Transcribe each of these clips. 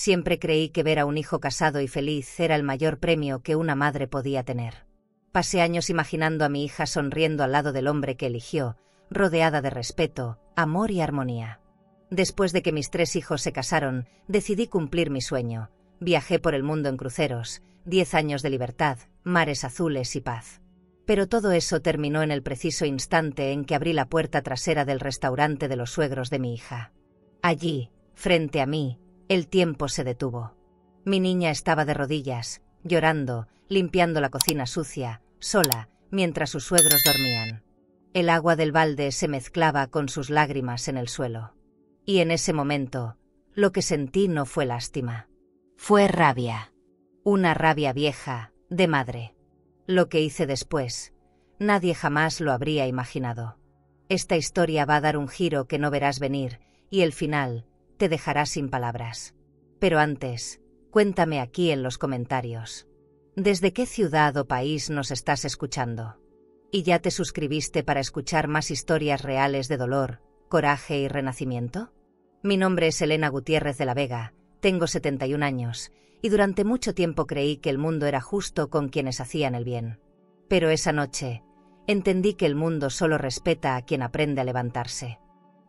Siempre creí que ver a un hijo casado y feliz era el mayor premio que una madre podía tener. Pasé años imaginando a mi hija sonriendo al lado del hombre que eligió, rodeada de respeto, amor y armonía. Después de que mis 3 hijos se casaron, decidí cumplir mi sueño. Viajé por el mundo en cruceros, 10 años de libertad, mares azules y paz. Pero todo eso terminó en el preciso instante en que abrí la puerta trasera del restaurante de los suegros de mi hija. Allí, frente a mí, el tiempo se detuvo. Mi niña estaba de rodillas, llorando, limpiando la cocina sucia, sola, mientras sus suegros dormían. El agua del balde se mezclaba con sus lágrimas en el suelo. Y en ese momento, lo que sentí no fue lástima. Fue rabia. Una rabia vieja, de madre. Lo que hice después, nadie jamás lo habría imaginado. Esta historia va a dar un giro que no verás venir, y el final te dejará sin palabras. Pero antes, cuéntame aquí en los comentarios. ¿Desde qué ciudad o país nos estás escuchando? ¿Y ya te suscribiste para escuchar más historias reales de dolor, coraje y renacimiento? Mi nombre es Elena Gutiérrez de la Vega, tengo 71 años, y durante mucho tiempo creí que el mundo era justo con quienes hacían el bien. Pero esa noche, entendí que el mundo solo respeta a quien aprende a levantarse.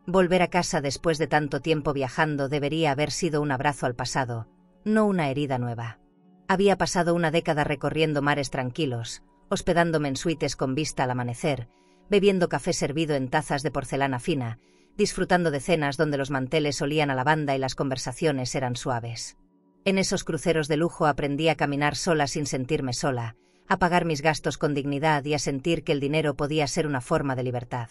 Volver a casa después de tanto tiempo viajando debería haber sido un abrazo al pasado, no una herida nueva. Había pasado una década recorriendo mares tranquilos, hospedándome en suites con vista al amanecer, bebiendo café servido en tazas de porcelana fina, disfrutando de cenas donde los manteles olían a lavanda y las conversaciones eran suaves. En esos cruceros de lujo aprendí a caminar sola sin sentirme sola, a pagar mis gastos con dignidad y a sentir que el dinero podía ser una forma de libertad.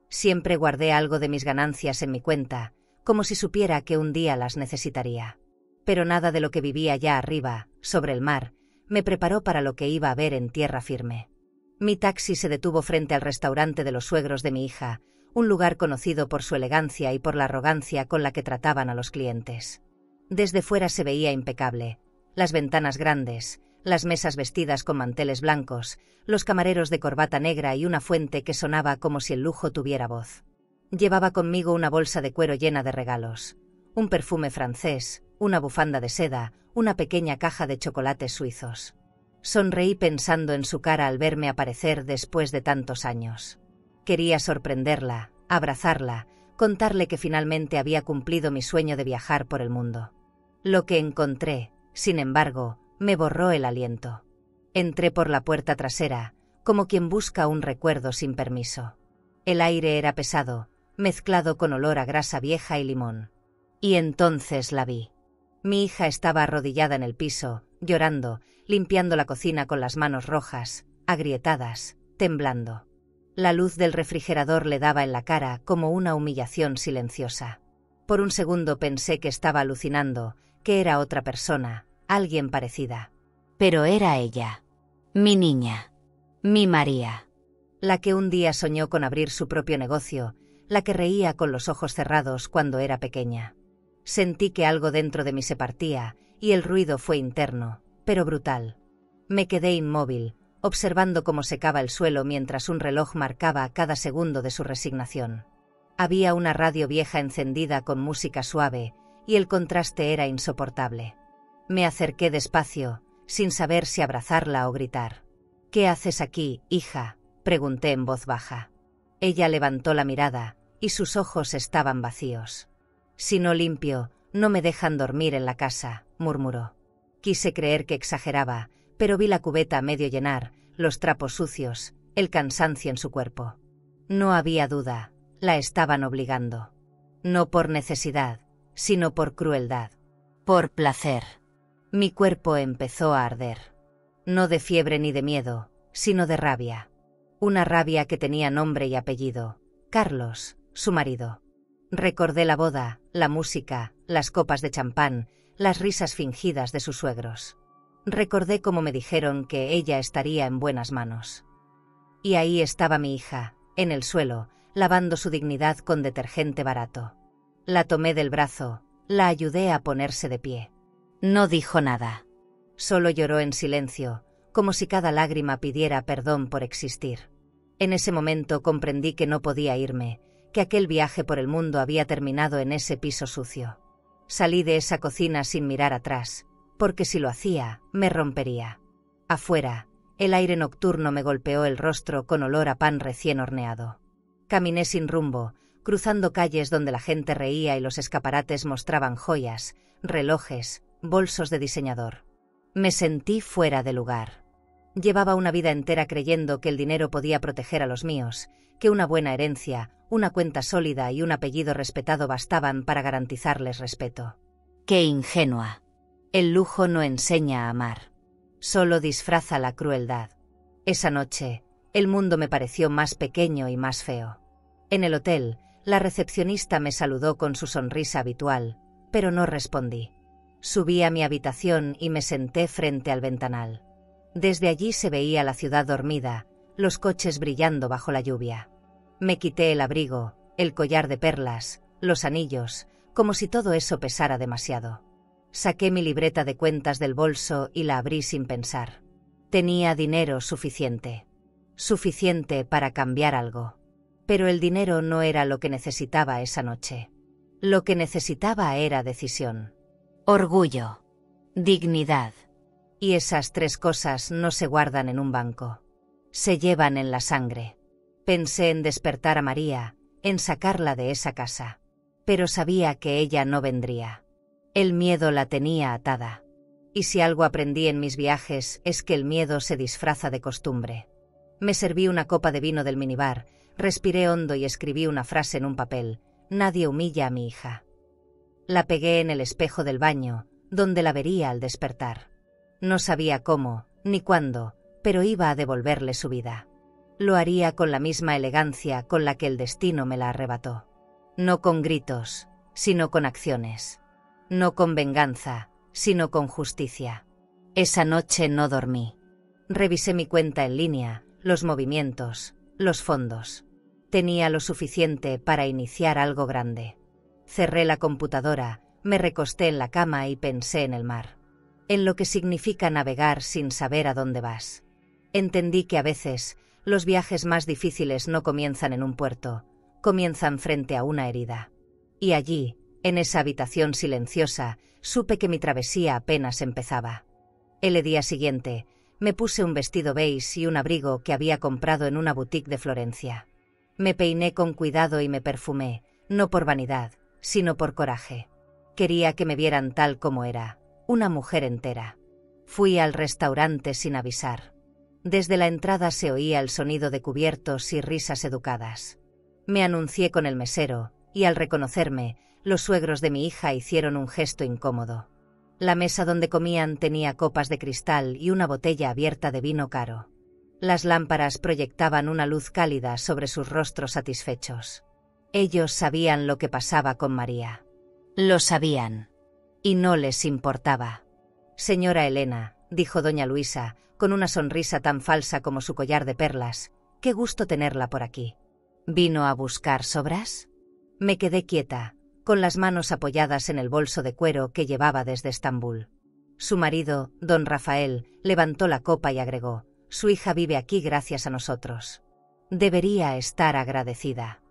Siempre guardé algo de mis ganancias en mi cuenta, como si supiera que un día las necesitaría. Pero nada de lo que vivía allá arriba, sobre el mar, me preparó para lo que iba a ver en tierra firme. Mi taxi se detuvo frente al restaurante de los suegros de mi hija, un lugar conocido por su elegancia y por la arrogancia con la que trataban a los clientes. Desde fuera se veía impecable, las ventanas grandes, las mesas vestidas con manteles blancos, los camareros de corbata negra y una fuente que sonaba como si el lujo tuviera voz. Llevaba conmigo una bolsa de cuero llena de regalos, un perfume francés, una bufanda de seda, una pequeña caja de chocolates suizos. Sonreí pensando en su cara al verme aparecer después de tantos años. Quería sorprenderla, abrazarla, contarle que finalmente había cumplido mi sueño de viajar por el mundo. Lo que encontré, sin embargo, me borró el aliento. Entré por la puerta trasera, como quien busca un recuerdo sin permiso. El aire era pesado, mezclado con olor a grasa vieja y limón. Y entonces la vi. Mi hija estaba arrodillada en el piso, llorando, limpiando la cocina con las manos rojas, agrietadas, temblando. La luz del refrigerador le daba en la cara como una humillación silenciosa. Por un segundo pensé que estaba alucinando, que era otra persona, alguien parecida. Pero era ella. Mi niña. Mi María. La que un día soñó con abrir su propio negocio, la que reía con los ojos cerrados cuando era pequeña. Sentí que algo dentro de mí se partía, y el ruido fue interno, pero brutal. Me quedé inmóvil, observando cómo secaba el suelo mientras un reloj marcaba cada segundo de su resignación. Había una radio vieja encendida con música suave, y el contraste era insoportable. Me acerqué despacio, sin saber si abrazarla o gritar. «¿Qué haces aquí, hija?», pregunté en voz baja. Ella levantó la mirada, y sus ojos estaban vacíos. «Si no limpio, no me dejan dormir en la casa», murmuró. Quise creer que exageraba, pero vi la cubeta a medio llenar, los trapos sucios, el cansancio en su cuerpo. No había duda, la estaban obligando. No por necesidad, sino por crueldad. Por placer. Mi cuerpo empezó a arder. No de fiebre ni de miedo, sino de rabia. Una rabia que tenía nombre y apellido: Carlos, su marido. Recordé la boda, la música, las copas de champán, las risas fingidas de sus suegros. Recordé cómo me dijeron que ella estaría en buenas manos. Y ahí estaba mi hija, en el suelo, lavando su dignidad con detergente barato. La tomé del brazo, la ayudé a ponerse de pie. No dijo nada. Solo lloró en silencio, como si cada lágrima pidiera perdón por existir. En ese momento comprendí que no podía irme, que aquel viaje por el mundo había terminado en ese piso sucio. Salí de esa cocina sin mirar atrás, porque si lo hacía, me rompería. Afuera, el aire nocturno me golpeó el rostro con olor a pan recién horneado. Caminé sin rumbo, cruzando calles donde la gente reía y los escaparates mostraban joyas, relojes, bolsos de diseñador. Me sentí fuera de lugar. Llevaba una vida entera creyendo que el dinero podía proteger a los míos, que una buena herencia, una cuenta sólida y un apellido respetado bastaban para garantizarles respeto. ¡Qué ingenua! El lujo no enseña a amar. Solo disfraza la crueldad. Esa noche, el mundo me pareció más pequeño y más feo. En el hotel, la recepcionista me saludó con su sonrisa habitual, pero no respondí. Subí a mi habitación y me senté frente al ventanal. Desde allí se veía la ciudad dormida, los coches brillando bajo la lluvia. Me quité el abrigo, el collar de perlas, los anillos, como si todo eso pesara demasiado. Saqué mi libreta de cuentas del bolso y la abrí sin pensar. Tenía dinero suficiente. Suficiente para cambiar algo. Pero el dinero no era lo que necesitaba esa noche. Lo que necesitaba era decisión. Orgullo. Dignidad. Y esas tres cosas no se guardan en un banco. Se llevan en la sangre. Pensé en despertar a María, en sacarla de esa casa. Pero sabía que ella no vendría. El miedo la tenía atada. Y si algo aprendí en mis viajes es que el miedo se disfraza de costumbre. Me serví una copa de vino del minibar, respiré hondo y escribí una frase en un papel: nadie humilla a mi hija. La pegué en el espejo del baño, donde la vería al despertar. No sabía cómo, ni cuándo, pero iba a devolverle su vida. Lo haría con la misma elegancia con la que el destino me la arrebató. No con gritos, sino con acciones. No con venganza, sino con justicia. Esa noche no dormí. Revisé mi cuenta en línea, los movimientos, los fondos. Tenía lo suficiente para iniciar algo grande. Cerré la computadora, me recosté en la cama y pensé en el mar. En lo que significa navegar sin saber a dónde vas. Entendí que a veces, los viajes más difíciles no comienzan en un puerto, comienzan frente a una herida. Y allí, en esa habitación silenciosa, supe que mi travesía apenas empezaba. El día siguiente, me puse un vestido beige y un abrigo que había comprado en una boutique de Florencia. Me peiné con cuidado y me perfumé, no por vanidad, sino por coraje. Quería que me vieran tal como era, una mujer entera. Fui al restaurante sin avisar. Desde la entrada se oía el sonido de cubiertos y risas educadas. Me anuncié con el mesero, y al reconocerme, los suegros de mi hija hicieron un gesto incómodo. La mesa donde comían tenía copas de cristal y una botella abierta de vino caro. Las lámparas proyectaban una luz cálida sobre sus rostros satisfechos. Ellos sabían lo que pasaba con María. Lo sabían. Y no les importaba. Señora Elena, dijo doña Luisa, con una sonrisa tan falsa como su collar de perlas, qué gusto tenerla por aquí. ¿Vino a buscar sobras? Me quedé quieta, con las manos apoyadas en el bolso de cuero que llevaba desde Estambul. Su marido, don Rafael, levantó la copa y agregó: su hija vive aquí gracias a nosotros. Debería estar agradecida.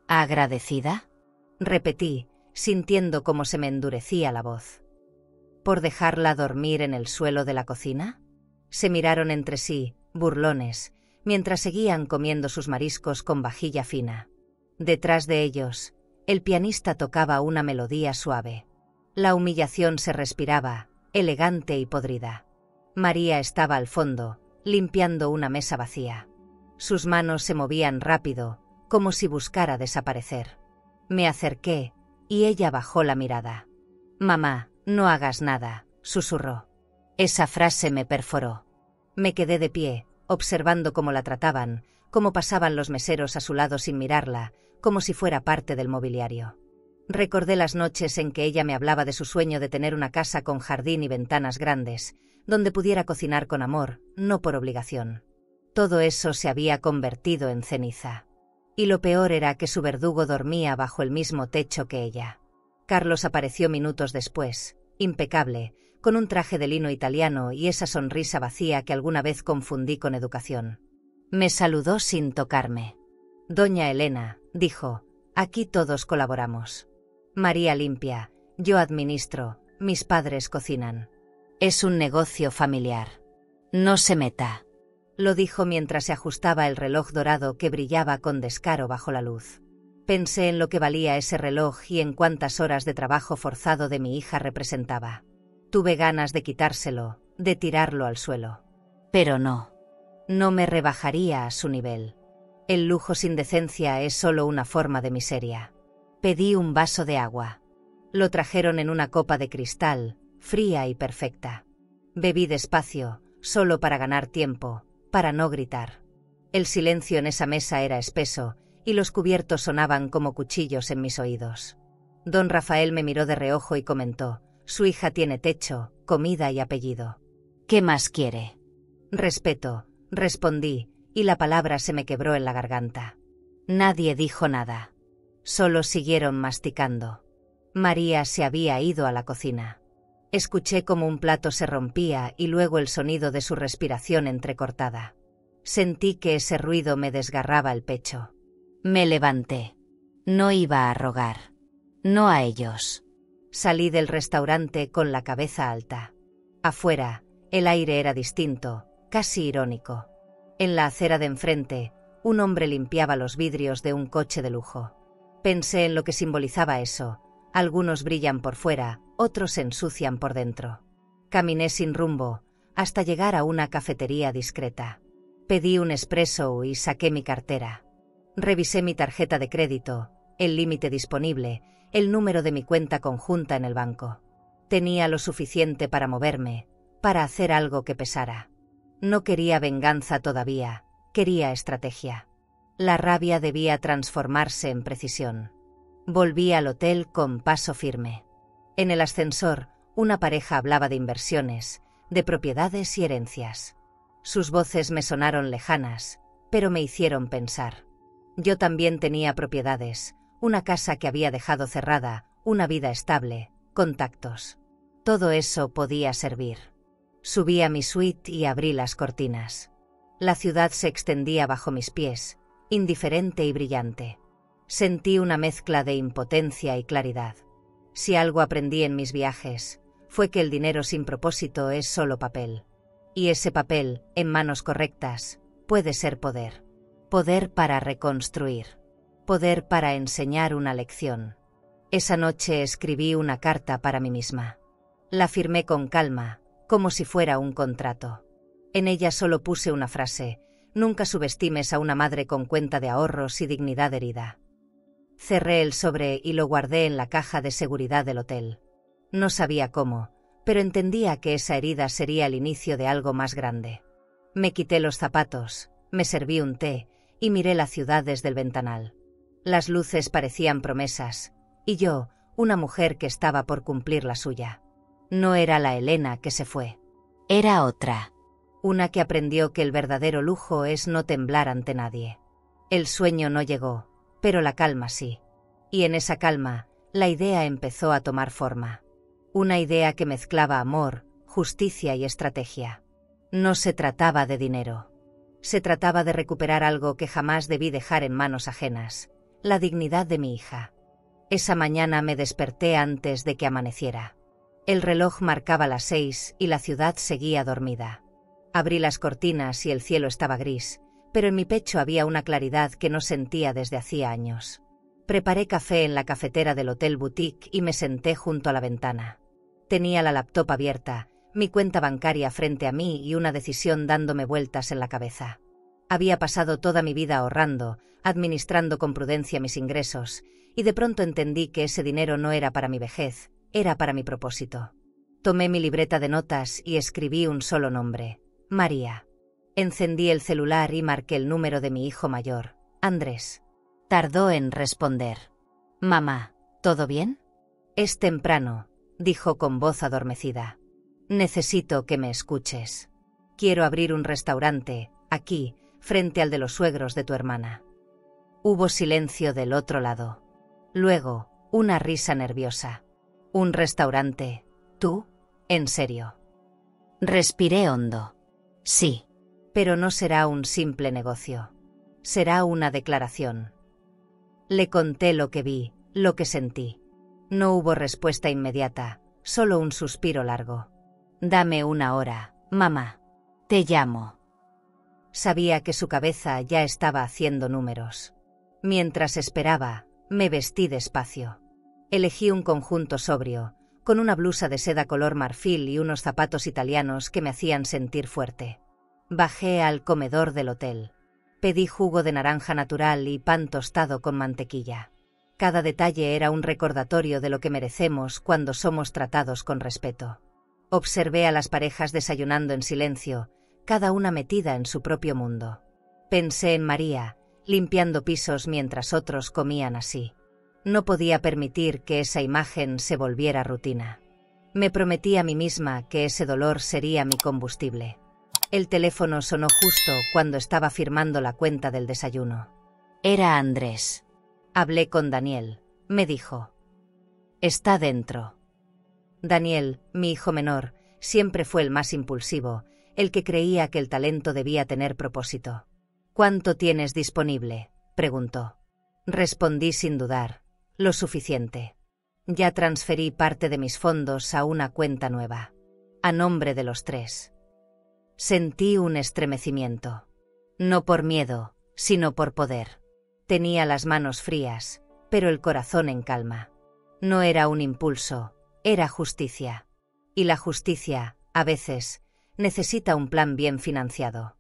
¿Agradecida? Repetí, sintiendo cómo se me endurecía la voz. ¿Por dejarla dormir en el suelo de la cocina? Se miraron entre sí, burlones, mientras seguían comiendo sus mariscos con vajilla fina. Detrás de ellos, el pianista tocaba una melodía suave. La humillación se respiraba, elegante y podrida. María estaba al fondo, limpiando una mesa vacía. Sus manos se movían rápido, como si buscara desaparecer. Me acerqué, y ella bajó la mirada. «Mamá, no hagas nada», susurró. Esa frase me perforó. Me quedé de pie, observando cómo la trataban, cómo pasaban los meseros a su lado sin mirarla, como si fuera parte del mobiliario. Recordé las noches en que ella me hablaba de su sueño de tener una casa con jardín y ventanas grandes, donde pudiera cocinar con amor, no por obligación. Todo eso se había convertido en ceniza. Y lo peor era que su verdugo dormía bajo el mismo techo que ella. Carlos apareció minutos después, impecable, con un traje de lino italiano y esa sonrisa vacía que alguna vez confundí con educación. Me saludó sin tocarme. «Doña Elena», dijo, «aquí todos colaboramos». María limpia, Yo administro, mis padres cocinan. Es un negocio familiar. No se meta. Lo dijo mientras se ajustaba el reloj dorado que brillaba con descaro bajo la luz. Pensé en lo que valía ese reloj y en cuántas horas de trabajo forzado de mi hija representaba. Tuve ganas de quitárselo, de tirarlo al suelo. Pero no. No me rebajaría a su nivel. El lujo sin decencia es solo una forma de miseria. Pedí un vaso de agua. Lo trajeron en una copa de cristal, fría y perfecta. Bebí despacio, solo para ganar tiempo, para no gritar. El silencio en esa mesa era espeso, y los cubiertos sonaban como cuchillos en mis oídos. Don Rafael me miró de reojo y comentó: su hija tiene techo, comida y apellido. ¿Qué más quiere? Respeto, respondí, y la palabra se me quebró en la garganta. Nadie dijo nada. Solo siguieron masticando. María se había ido a la cocina. Escuché cómo un plato se rompía y luego el sonido de su respiración entrecortada. Sentí que ese ruido me desgarraba el pecho. Me levanté. No iba a rogar. No a ellos. Salí del restaurante con la cabeza alta. Afuera, el aire era distinto, casi irónico. En la acera de enfrente, un hombre limpiaba los vidrios de un coche de lujo. Pensé en lo que simbolizaba eso. Algunos brillan por fuera, otros se ensucian por dentro. Caminé sin rumbo, hasta llegar a una cafetería discreta. Pedí un espresso y saqué mi cartera. Revisé mi tarjeta de crédito, el límite disponible, el número de mi cuenta conjunta en el banco. Tenía lo suficiente para moverme, para hacer algo que pesara. No quería venganza todavía, quería estrategia. La rabia debía transformarse en precisión. Volví al hotel con paso firme. En el ascensor, una pareja hablaba de inversiones, de propiedades y herencias. Sus voces me sonaron lejanas, pero me hicieron pensar. Yo también tenía propiedades, una casa que había dejado cerrada, una vida estable, contactos. Todo eso podía servir. Subí a mi suite y abrí las cortinas. La ciudad se extendía bajo mis pies, indiferente y brillante. Sentí una mezcla de impotencia y claridad. Si algo aprendí en mis viajes, fue que el dinero sin propósito es solo papel. Y ese papel, en manos correctas, puede ser poder. Poder para reconstruir. Poder para enseñar una lección. Esa noche escribí una carta para mí misma. La firmé con calma, como si fuera un contrato. En ella solo puse una frase: nunca subestimes a una madre con cuenta de ahorros y dignidad herida. Cerré el sobre y lo guardé en la caja de seguridad del hotel. No sabía cómo, pero entendía que esa herida sería el inicio de algo más grande. Me quité los zapatos, me serví un té y miré la ciudad desde el ventanal. Las luces parecían promesas, y yo, una mujer que estaba por cumplir la suya. No era la Elena que se fue. Era otra. Una que aprendió que el verdadero lujo es no temblar ante nadie. El sueño no llegó, pero la calma sí. Y en esa calma, la idea empezó a tomar forma. Una idea que mezclaba amor, justicia y estrategia. No se trataba de dinero. Se trataba de recuperar algo que jamás debí dejar en manos ajenas: la dignidad de mi hija. Esa mañana me desperté antes de que amaneciera. El reloj marcaba las 6 y la ciudad seguía dormida. Abrí las cortinas y el cielo estaba gris, pero en mi pecho había una claridad que no sentía desde hacía años. Preparé café en la cafetera del Hotel Boutique y me senté junto a la ventana. Tenía la laptop abierta, mi cuenta bancaria frente a mí y una decisión dándome vueltas en la cabeza. Había pasado toda mi vida ahorrando, administrando con prudencia mis ingresos, y de pronto entendí que ese dinero no era para mi vejez, era para mi propósito. Tomé mi libreta de notas y escribí un solo nombre: María. Encendí el celular y marqué el número de mi hijo mayor, Andrés. Tardó en responder. Mamá, ¿todo bien? Es temprano, dijo con voz adormecida. Necesito que me escuches. Quiero abrir un restaurante, aquí, frente al de los suegros de tu hermana. Hubo silencio del otro lado. Luego, una risa nerviosa. ¿Un restaurante? ¿Tú? ¿En serio? Respiré hondo. Sí. Pero no será un simple negocio. Será una declaración. Le conté lo que vi, lo que sentí. No hubo respuesta inmediata, solo un suspiro largo. «Dame una hora, mamá. Te llamo». Sabía que su cabeza ya estaba haciendo números. Mientras esperaba, me vestí despacio. Elegí un conjunto sobrio, con una blusa de seda color marfil y unos zapatos italianos que me hacían sentir fuerte. Bajé al comedor del hotel. Pedí jugo de naranja natural y pan tostado con mantequilla. Cada detalle era un recordatorio de lo que merecemos cuando somos tratados con respeto. Observé a las parejas desayunando en silencio, cada una metida en su propio mundo. Pensé en María, limpiando pisos mientras otros comían así. No podía permitir que esa imagen se volviera rutina. Me prometí a mí misma que ese dolor sería mi combustible. El teléfono sonó justo cuando estaba firmando la cuenta del desayuno. Era Andrés. Hablé con Daniel, me dijo. Está dentro. Daniel, mi hijo menor, siempre fue el más impulsivo, el que creía que el talento debía tener propósito. ¿Cuánto tienes disponible?, preguntó. Respondí sin dudar. Lo suficiente. Ya transferí parte de mis fondos a una cuenta nueva. A nombre de los tres. Sentí un estremecimiento. No por miedo, sino por poder. Tenía las manos frías, pero el corazón en calma. No era un impulso, era justicia. Y la justicia, a veces, necesita un plan bien financiado.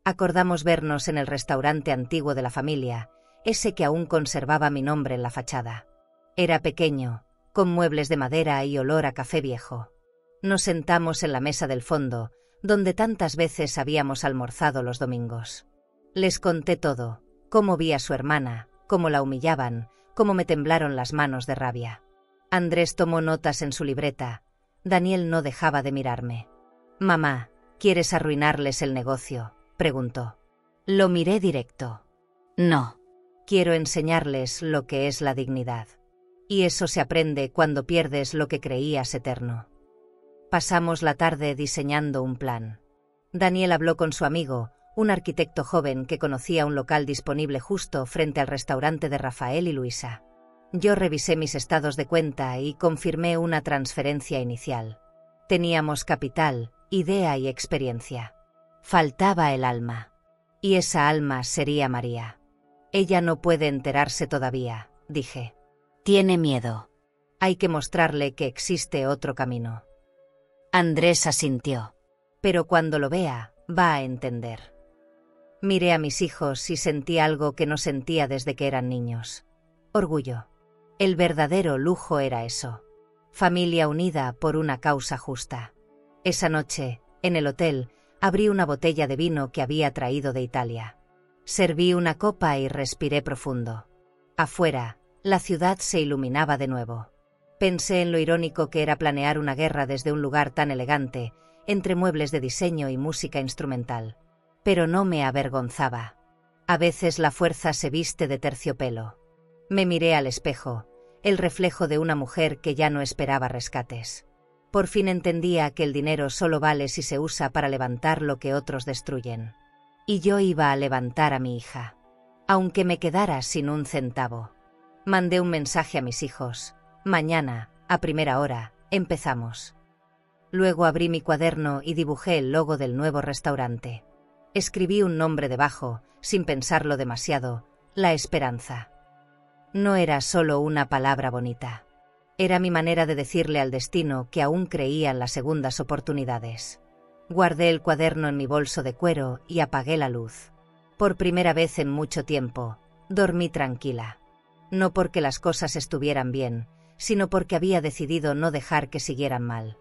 Acordamos vernos en el restaurante antiguo de la familia, ese que aún conservaba mi nombre en la fachada. Era pequeño, con muebles de madera y olor a café viejo. Nos sentamos en la mesa del fondo, donde tantas veces habíamos almorzado los domingos. Les conté todo, cómo vi a su hermana, cómo la humillaban, cómo me temblaron las manos de rabia. Andrés tomó notas en su libreta. Daniel no dejaba de mirarme. «Mamá, ¿quieres arruinarles el negocio?», preguntó. Lo miré directo. «No. Quiero enseñarles lo que es la dignidad. Y eso se aprende cuando pierdes lo que creías eterno». Pasamos la tarde diseñando un plan. Daniel habló con su amigo, un arquitecto joven que conocía un local disponible justo frente al restaurante de Rafael y Luisa. Yo revisé mis estados de cuenta y confirmé una transferencia inicial. Teníamos capital, idea y experiencia. Faltaba el alma. Y esa alma sería María. Ella no puede enterarse todavía, dije. Tiene miedo. Hay que mostrarle que existe otro camino. Andrés asintió. Pero cuando lo vea, va a entender. Miré a mis hijos y sentí algo que no sentía desde que eran niños. Orgullo. El verdadero lujo era eso. Familia unida por una causa justa. Esa noche, en el hotel, abrí una botella de vino que había traído de Italia. Serví una copa y respiré profundo. Afuera, la ciudad se iluminaba de nuevo. Pensé en lo irónico que era planear una guerra desde un lugar tan elegante, entre muebles de diseño y música instrumental. Pero no me avergonzaba. A veces la fuerza se viste de terciopelo. Me miré al espejo, el reflejo de una mujer que ya no esperaba rescates. Por fin entendía que el dinero solo vale si se usa para levantar lo que otros destruyen. Y yo iba a levantar a mi hija. Aunque me quedara sin un centavo. Mandé un mensaje a mis hijos. Mañana, a primera hora, empezamos. Luego abrí mi cuaderno y dibujé el logo del nuevo restaurante. Escribí un nombre debajo, sin pensarlo demasiado, La Esperanza. No era solo una palabra bonita. Era mi manera de decirle al destino que aún creía en las segundas oportunidades. Guardé el cuaderno en mi bolso de cuero y apagué la luz. Por primera vez en mucho tiempo, dormí tranquila. No porque las cosas estuvieran bien, sino porque había decidido no dejar que siguieran mal.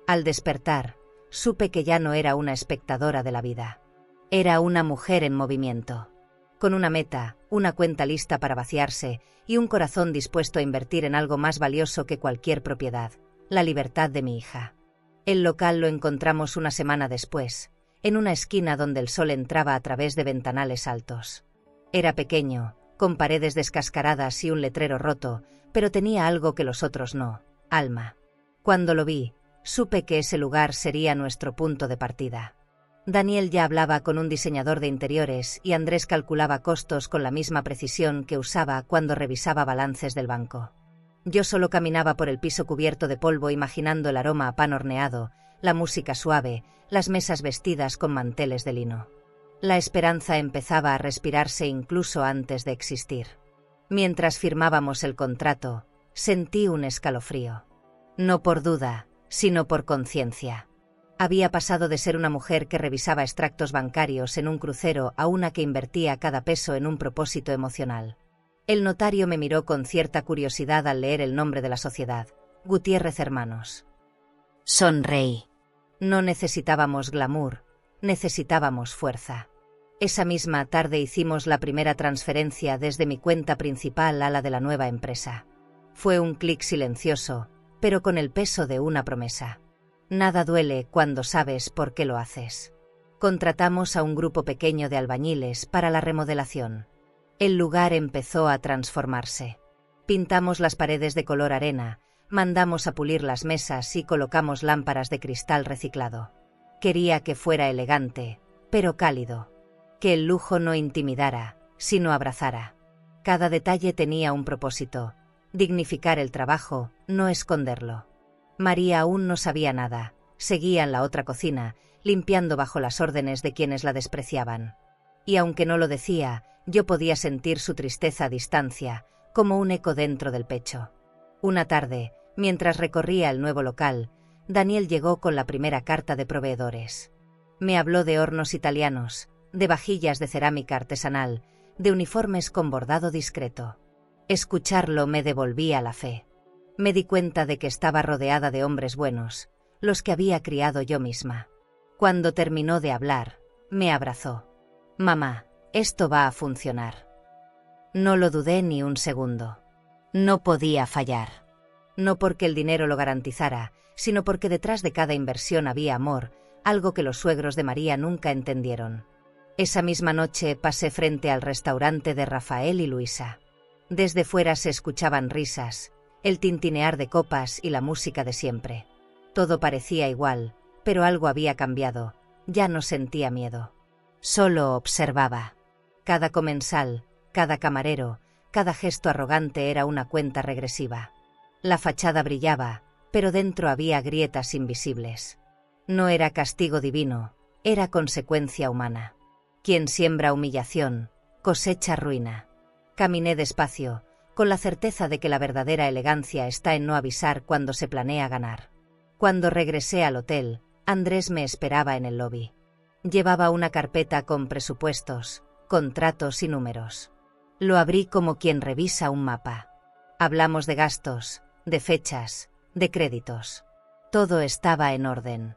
Al despertar, supe que ya no era una espectadora de la vida. Era una mujer en movimiento. Con una meta, una cuenta lista para vaciarse y un corazón dispuesto a invertir en algo más valioso que cualquier propiedad, la libertad de mi hija. El local lo encontramos una semana después, en una esquina donde el sol entraba a través de ventanales altos. Era pequeño, con paredes descascaradas y un letrero roto, pero tenía algo que los otros no: alma. Cuando lo vi, supe que ese lugar sería nuestro punto de partida. Daniel ya hablaba con un diseñador de interiores y Andrés calculaba costos con la misma precisión que usaba cuando revisaba balances del banco. Yo solo caminaba por el piso cubierto de polvo imaginando el aroma a pan horneado, la música suave, las mesas vestidas con manteles de lino. La esperanza empezaba a respirarse incluso antes de existir. Mientras firmábamos el contrato, sentí un escalofrío. No por duda, sino por conciencia. Había pasado de ser una mujer que revisaba extractos bancarios en un crucero a una que invertía cada peso en un propósito emocional. El notario me miró con cierta curiosidad al leer el nombre de la sociedad, Gutiérrez Hermanos. Sonreí. No necesitábamos glamour, necesitábamos fuerza. Esa misma tarde hicimos la primera transferencia desde mi cuenta principal a la de la nueva empresa. Fue un clic silencioso, pero con el peso de una promesa. Nada duele cuando sabes por qué lo haces. Contratamos a un grupo pequeño de albañiles para la remodelación. El lugar empezó a transformarse. Pintamos las paredes de color arena, mandamos a pulir las mesas y colocamos lámparas de cristal reciclado. Quería que fuera elegante, pero cálido. Que el lujo no intimidara, sino abrazara. Cada detalle tenía un propósito: dignificar el trabajo, no esconderlo. María aún no sabía nada, seguía en la otra cocina, limpiando bajo las órdenes de quienes la despreciaban. Y aunque no lo decía, yo podía sentir su tristeza a distancia, como un eco dentro del pecho. Una tarde, mientras recorría el nuevo local, Daniel llegó con la primera carta de proveedores. Me habló de hornos italianos, de vajillas de cerámica artesanal, de uniformes con bordado discreto. Escucharlo me devolvía la fe. Me di cuenta de que estaba rodeada de hombres buenos, los que había criado yo misma. Cuando terminó de hablar, me abrazó. Mamá, esto va a funcionar. No lo dudé ni un segundo. No podía fallar. No porque el dinero lo garantizara, sino porque detrás de cada inversión había amor, algo que los suegros de María nunca entendieron. Esa misma noche pasé frente al restaurante de Rafael y Luisa. Desde fuera se escuchaban risas, el tintinear de copas y la música de siempre. Todo parecía igual, pero algo había cambiado. Ya no sentía miedo. Solo observaba. Cada comensal, cada camarero, cada gesto arrogante era una cuenta regresiva. La fachada brillaba, pero dentro había grietas invisibles. No era castigo divino, era consecuencia humana. Quien siembra humillación, cosecha ruina. Caminé despacio, con la certeza de que la verdadera elegancia está en no avisar cuando se planea ganar. Cuando regresé al hotel, Andrés me esperaba en el lobby. Llevaba una carpeta con presupuestos, contratos y números. Lo abrí como quien revisa un mapa. Hablamos de gastos, de fechas, de créditos. Todo estaba en orden.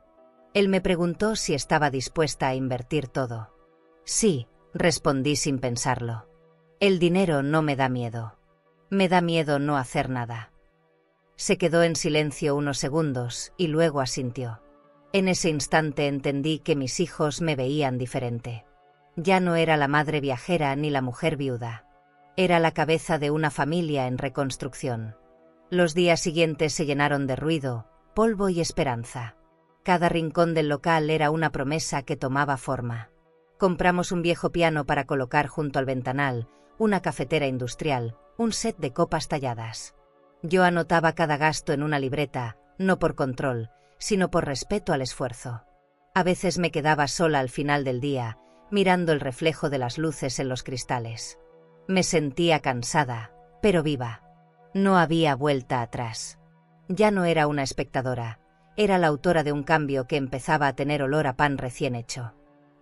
Él me preguntó si estaba dispuesta a invertir todo. Sí, respondí sin pensarlo. El dinero no me da miedo. Me da miedo no hacer nada. Se quedó en silencio unos segundos y luego asintió. En ese instante entendí que mis hijos me veían diferente. Ya no era la madre viajera ni la mujer viuda. Era la cabeza de una familia en reconstrucción. Los días siguientes se llenaron de ruido, polvo y esperanza. Cada rincón del local era una promesa que tomaba forma. Compramos un viejo piano para colocar junto al ventanal, una cafetera industrial, un set de copas talladas. Yo anotaba cada gasto en una libreta, no por control, sino por respeto al esfuerzo. A veces me quedaba sola al final del día, mirando el reflejo de las luces en los cristales. Me sentía cansada, pero viva. No había vuelta atrás. Ya no era una espectadora, era la autora de un cambio que empezaba a tener olor a pan recién hecho.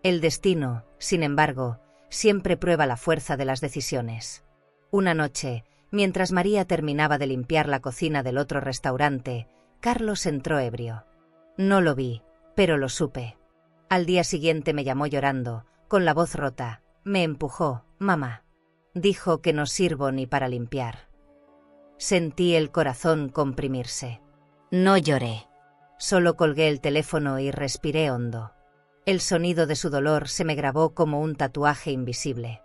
El destino, sin embargo, siempre prueba la fuerza de las decisiones. Una noche, mientras María terminaba de limpiar la cocina del otro restaurante, Carlos entró ebrio. No lo vi, pero lo supe. Al día siguiente me llamó llorando, con la voz rota, me empujó, mamá. Dijo que no sirvo ni para limpiar. Sentí el corazón comprimirse. No lloré. Solo colgué el teléfono y respiré hondo. El sonido de su dolor se me grabó como un tatuaje invisible.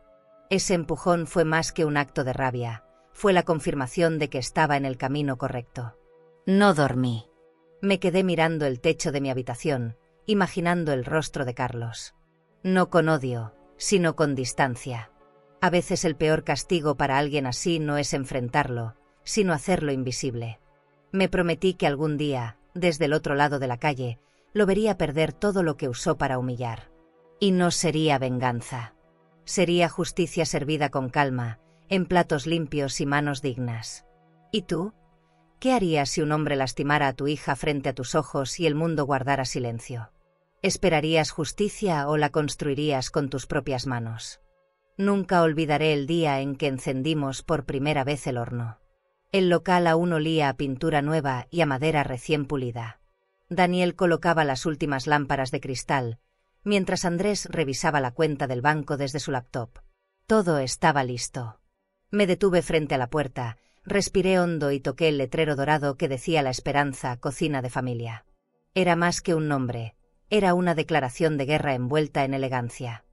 Ese empujón fue más que un acto de rabia, fue la confirmación de que estaba en el camino correcto. No dormí. Me quedé mirando el techo de mi habitación, imaginando el rostro de Carlos. No con odio, sino con distancia. A veces el peor castigo para alguien así no es enfrentarlo, sino hacerlo invisible. Me prometí que algún día, desde el otro lado de la calle, lo vería perder todo lo que usó para humillar. Y no sería venganza. Sería justicia servida con calma, en platos limpios y manos dignas. ¿Y tú? ¿Qué harías si un hombre lastimara a tu hija frente a tus ojos y el mundo guardara silencio? ¿Esperarías justicia o la construirías con tus propias manos? Nunca olvidaré el día en que encendimos por primera vez el horno. El local aún olía a pintura nueva y a madera recién pulida. Daniel colocaba las últimas lámparas de cristal, mientras Andrés revisaba la cuenta del banco desde su laptop. Todo estaba listo. Me detuve frente a la puerta, respiré hondo y toqué el letrero dorado que decía La Esperanza, cocina de familia. Era más que un nombre, era una declaración de guerra envuelta en elegancia.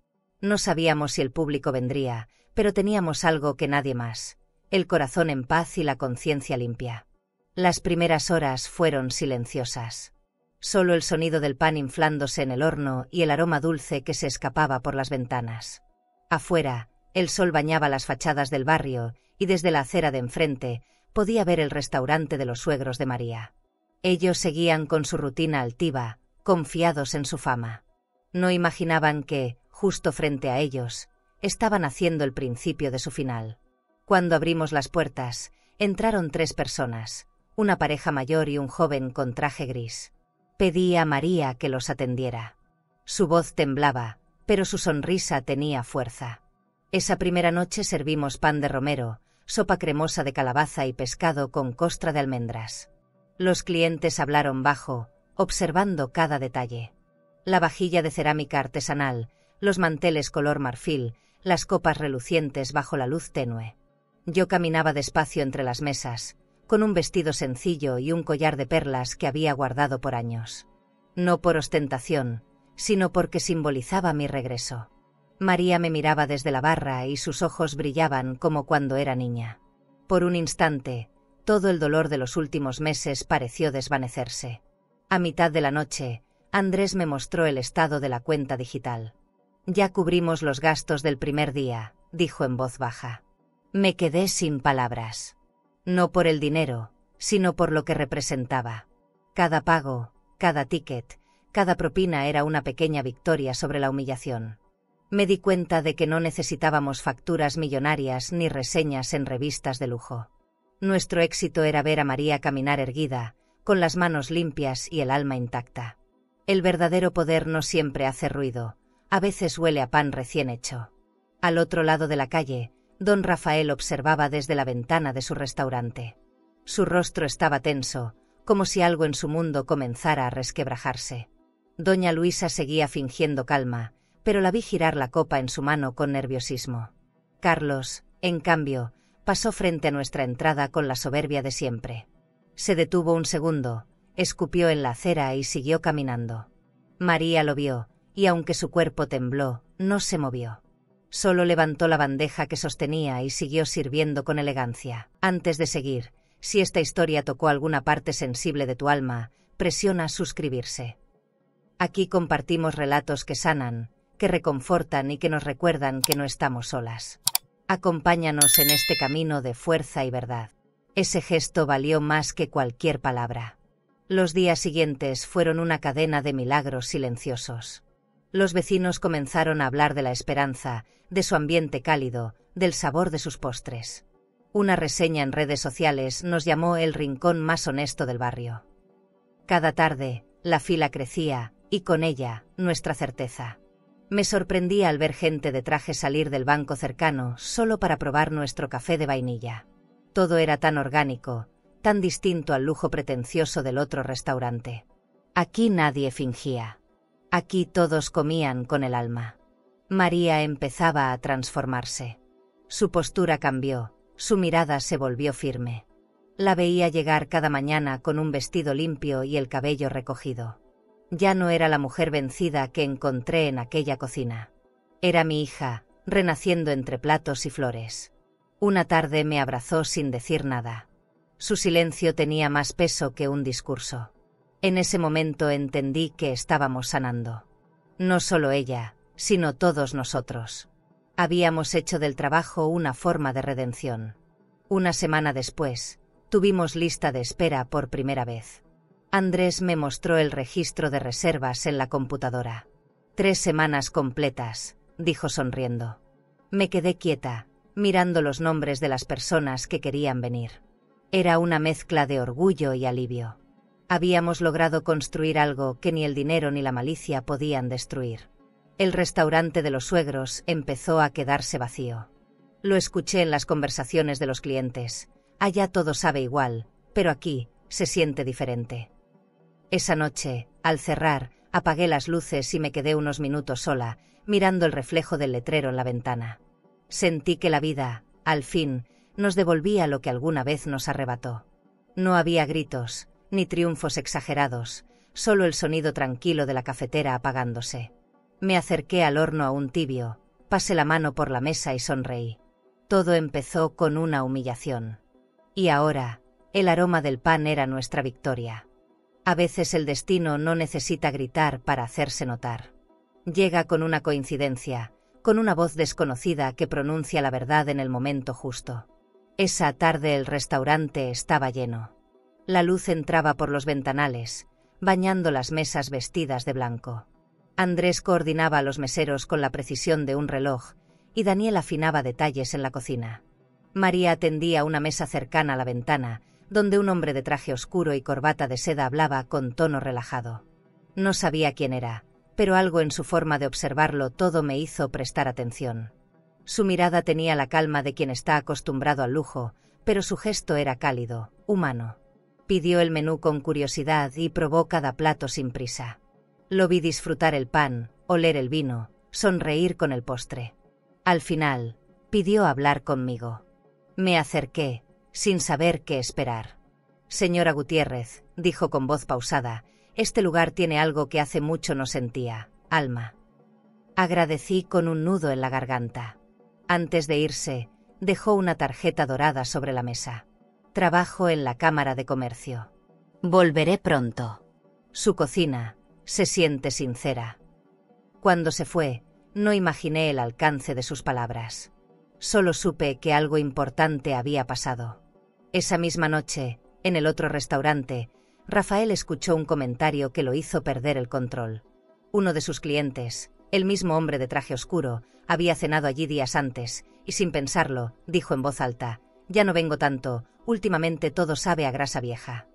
No sabíamos si el público vendría, pero teníamos algo que nadie más: el corazón en paz y la conciencia limpia. Las primeras horas fueron silenciosas. Solo el sonido del pan inflándose en el horno y el aroma dulce que se escapaba por las ventanas. Afuera, el sol bañaba las fachadas del barrio y desde la acera de enfrente podía ver el restaurante de los suegros de María. Ellos seguían con su rutina altiva, confiados en su fama. No imaginaban que, justo frente a ellos, estaban haciendo el principio de su final. Cuando abrimos las puertas, entraron 3 personas, una pareja mayor y un joven con traje gris. Pedí a María que los atendiera. Su voz temblaba, pero su sonrisa tenía fuerza. Esa primera noche servimos pan de romero, sopa cremosa de calabaza y pescado con costra de almendras. Los clientes hablaron bajo, observando cada detalle. La vajilla de cerámica artesanal, los manteles color marfil, las copas relucientes bajo la luz tenue. Yo caminaba despacio entre las mesas, con un vestido sencillo y un collar de perlas que había guardado por años. No por ostentación, sino porque simbolizaba mi regreso. María me miraba desde la barra y sus ojos brillaban como cuando era niña. Por un instante, todo el dolor de los últimos meses pareció desvanecerse. A mitad de la noche, Andrés me mostró el estado de la cuenta digital. Ya cubrimos los gastos del primer día, dijo en voz baja. Me quedé sin palabras. No por el dinero, sino por lo que representaba. Cada pago, cada ticket, cada propina era una pequeña victoria sobre la humillación. Me di cuenta de que no necesitábamos facturas millonarias ni reseñas en revistas de lujo. Nuestro éxito era ver a María caminar erguida, con las manos limpias y el alma intacta. El verdadero poder no siempre hace ruido, a veces huele a pan recién hecho. Al otro lado de la calle, don Rafael observaba desde la ventana de su restaurante. Su rostro estaba tenso, como si algo en su mundo comenzara a resquebrajarse. Doña Luisa seguía fingiendo calma, pero la vi girar la copa en su mano con nerviosismo. Carlos, en cambio, pasó frente a nuestra entrada con la soberbia de siempre. Se detuvo un segundo, escupió en la acera y siguió caminando. María lo vio, y aunque su cuerpo tembló, no se movió. Solo levantó la bandeja que sostenía y siguió sirviendo con elegancia. Antes de seguir, si esta historia tocó alguna parte sensible de tu alma, presiona suscribirse. Aquí compartimos relatos que sanan, que reconfortan y que nos recuerdan que no estamos solas. Acompáñanos en este camino de fuerza y verdad. Ese gesto valió más que cualquier palabra. Los días siguientes fueron una cadena de milagros silenciosos. Los vecinos comenzaron a hablar de La Esperanza, de su ambiente cálido, del sabor de sus postres. Una reseña en redes sociales nos llamó el rincón más honesto del barrio. Cada tarde, la fila crecía, y con ella, nuestra certeza. Me sorprendía al ver gente de traje salir del banco cercano solo para probar nuestro café de vainilla. Todo era tan orgánico, tan distinto al lujo pretencioso del otro restaurante. Aquí nadie fingía. Aquí todos comían con el alma. María empezaba a transformarse. Su postura cambió, su mirada se volvió firme. La veía llegar cada mañana con un vestido limpio y el cabello recogido. Ya no era la mujer vencida que encontré en aquella cocina. Era mi hija, renaciendo entre platos y flores. Una tarde me abrazó sin decir nada. Su silencio tenía más peso que un discurso. En ese momento entendí que estábamos sanando. No solo ella, sino todos nosotros. Habíamos hecho del trabajo una forma de redención. Una semana después, tuvimos lista de espera por primera vez. Andrés me mostró el registro de reservas en la computadora. 3 semanas completas, dijo sonriendo. Me quedé quieta, mirando los nombres de las personas que querían venir. Era una mezcla de orgullo y alivio. Habíamos logrado construir algo que ni el dinero ni la malicia podían destruir. El restaurante de los suegros empezó a quedarse vacío. Lo escuché en las conversaciones de los clientes. Allá todo sabe igual, pero aquí se siente diferente. Esa noche, al cerrar, apagué las luces y me quedé unos minutos sola, mirando el reflejo del letrero en la ventana. Sentí que la vida, al fin, nos devolvía lo que alguna vez nos arrebató. No había gritos, ni triunfos exagerados, solo el sonido tranquilo de la cafetera apagándose. Me acerqué al horno aún tibio, pasé la mano por la mesa y sonreí. Todo empezó con una humillación. Y ahora, el aroma del pan era nuestra victoria. A veces el destino no necesita gritar para hacerse notar. Llega con una coincidencia, con una voz desconocida que pronuncia la verdad en el momento justo. Esa tarde el restaurante estaba lleno. La luz entraba por los ventanales, bañando las mesas vestidas de blanco. Andrés coordinaba a los meseros con la precisión de un reloj, y Daniel afinaba detalles en la cocina. María atendía una mesa cercana a la ventana, donde un hombre de traje oscuro y corbata de seda hablaba con tono relajado. No sabía quién era, pero algo en su forma de observarlo todo me hizo prestar atención. Su mirada tenía la calma de quien está acostumbrado al lujo, pero su gesto era cálido, humano. Pidió el menú con curiosidad y probó cada plato sin prisa. Lo vi disfrutar el pan, oler el vino, sonreír con el postre. Al final, pidió hablar conmigo. Me acerqué, sin saber qué esperar. Señora Gutiérrez, dijo con voz pausada, este lugar tiene algo que hace mucho no sentía, Alma. Agradecí con un nudo en la garganta. Antes de irse, dejó una tarjeta dorada sobre la mesa. Trabajo en la Cámara de Comercio. Volveré pronto. Su cocina se siente sincera. Cuando se fue, no imaginé el alcance de sus palabras. Solo supe que algo importante había pasado. Esa misma noche, en el otro restaurante, Rafael escuchó un comentario que lo hizo perder el control. Uno de sus clientes, el mismo hombre de traje oscuro, había cenado allí días antes, y sin pensarlo, dijo en voz alta: «Ya no vengo tanto, últimamente todo sabe a grasa vieja».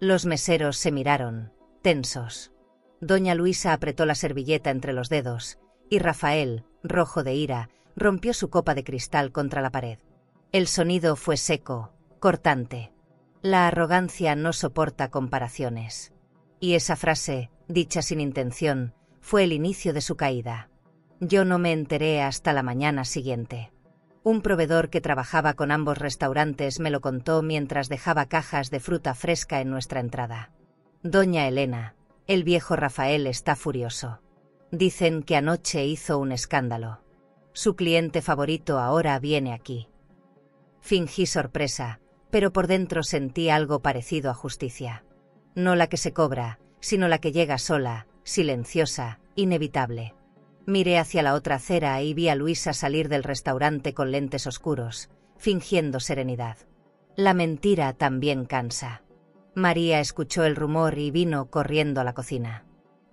Los meseros se miraron, tensos. Doña Luisa apretó la servilleta entre los dedos, y Rafael, rojo de ira, rompió su copa de cristal contra la pared. El sonido fue seco, cortante. La arrogancia no soporta comparaciones. Y esa frase, dicha sin intención, fue el inicio de su caída. Yo no me enteré hasta la mañana siguiente. Un proveedor que trabajaba con ambos restaurantes me lo contó mientras dejaba cajas de fruta fresca en nuestra entrada. Doña Elena, el viejo Rafael está furioso. Dicen que anoche hizo un escándalo. Su cliente favorito ahora viene aquí. Fingí sorpresa, pero por dentro sentí algo parecido a justicia. No la que se cobra, sino la que llega sola, silenciosa, inevitable. Miré hacia la otra acera y vi a Luisa salir del restaurante con lentes oscuros, fingiendo serenidad. La mentira también cansa. María escuchó el rumor y vino corriendo a la cocina.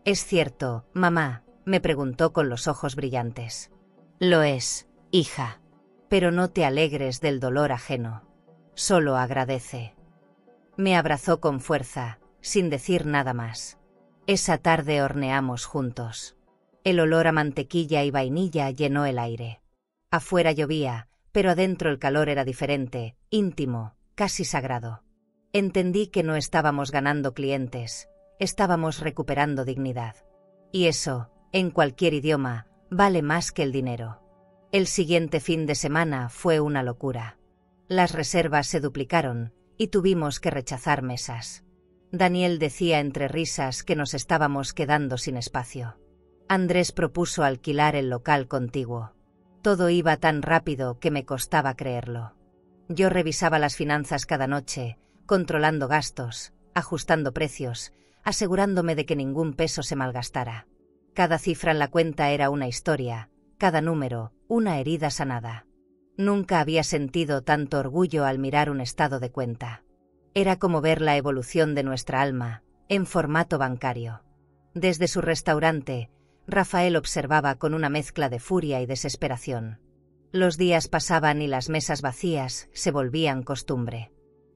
«¿Es cierto, mamá?», me preguntó con los ojos brillantes. «Lo es, hija. Pero no te alegres del dolor ajeno. Solo agradece». Me abrazó con fuerza, sin decir nada más. Esa tarde horneamos juntos. El olor a mantequilla y vainilla llenó el aire. Afuera llovía, pero adentro el calor era diferente, íntimo, casi sagrado. Entendí que no estábamos ganando clientes, estábamos recuperando dignidad. Y eso, en cualquier idioma, vale más que el dinero. El siguiente fin de semana fue una locura. Las reservas se duplicaron, y tuvimos que rechazar mesas. Daniel decía entre risas que nos estábamos quedando sin espacio. Andrés propuso alquilar el local contiguo. Todo iba tan rápido que me costaba creerlo. Yo revisaba las finanzas cada noche, controlando gastos, ajustando precios, asegurándome de que ningún peso se malgastara. Cada cifra en la cuenta era una historia, cada número, una herida sanada. Nunca había sentido tanto orgullo al mirar un estado de cuenta. Era como ver la evolución de nuestra alma, en formato bancario. Desde su restaurante, Rafael observaba con una mezcla de furia y desesperación. Los días pasaban y las mesas vacías se volvían costumbre.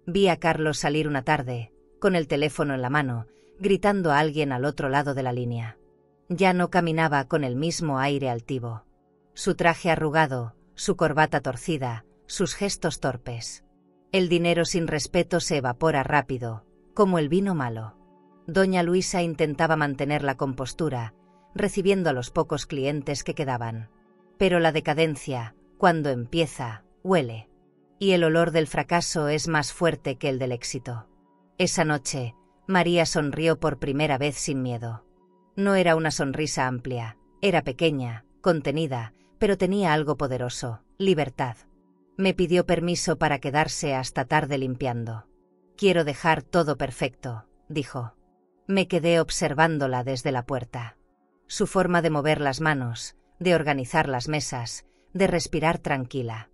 Vi a Carlos salir una tarde, con el teléfono en la mano, gritando a alguien al otro lado de la línea. Ya no caminaba con el mismo aire altivo. Su traje arrugado, su corbata torcida, sus gestos torpes. El dinero sin respeto se evapora rápido, como el vino malo. Doña Luisa intentaba mantener la compostura, recibiendo a los pocos clientes que quedaban. Pero la decadencia, cuando empieza, huele. Y el olor del fracaso es más fuerte que el del éxito. Esa noche, María sonrió por primera vez sin miedo. No era una sonrisa amplia, era pequeña, contenida, pero tenía algo poderoso: libertad. Me pidió permiso para quedarse hasta tarde limpiando. «Quiero dejar todo perfecto», dijo. Me quedé observándola desde la puerta. Su forma de mover las manos, de organizar las mesas, de respirar tranquila.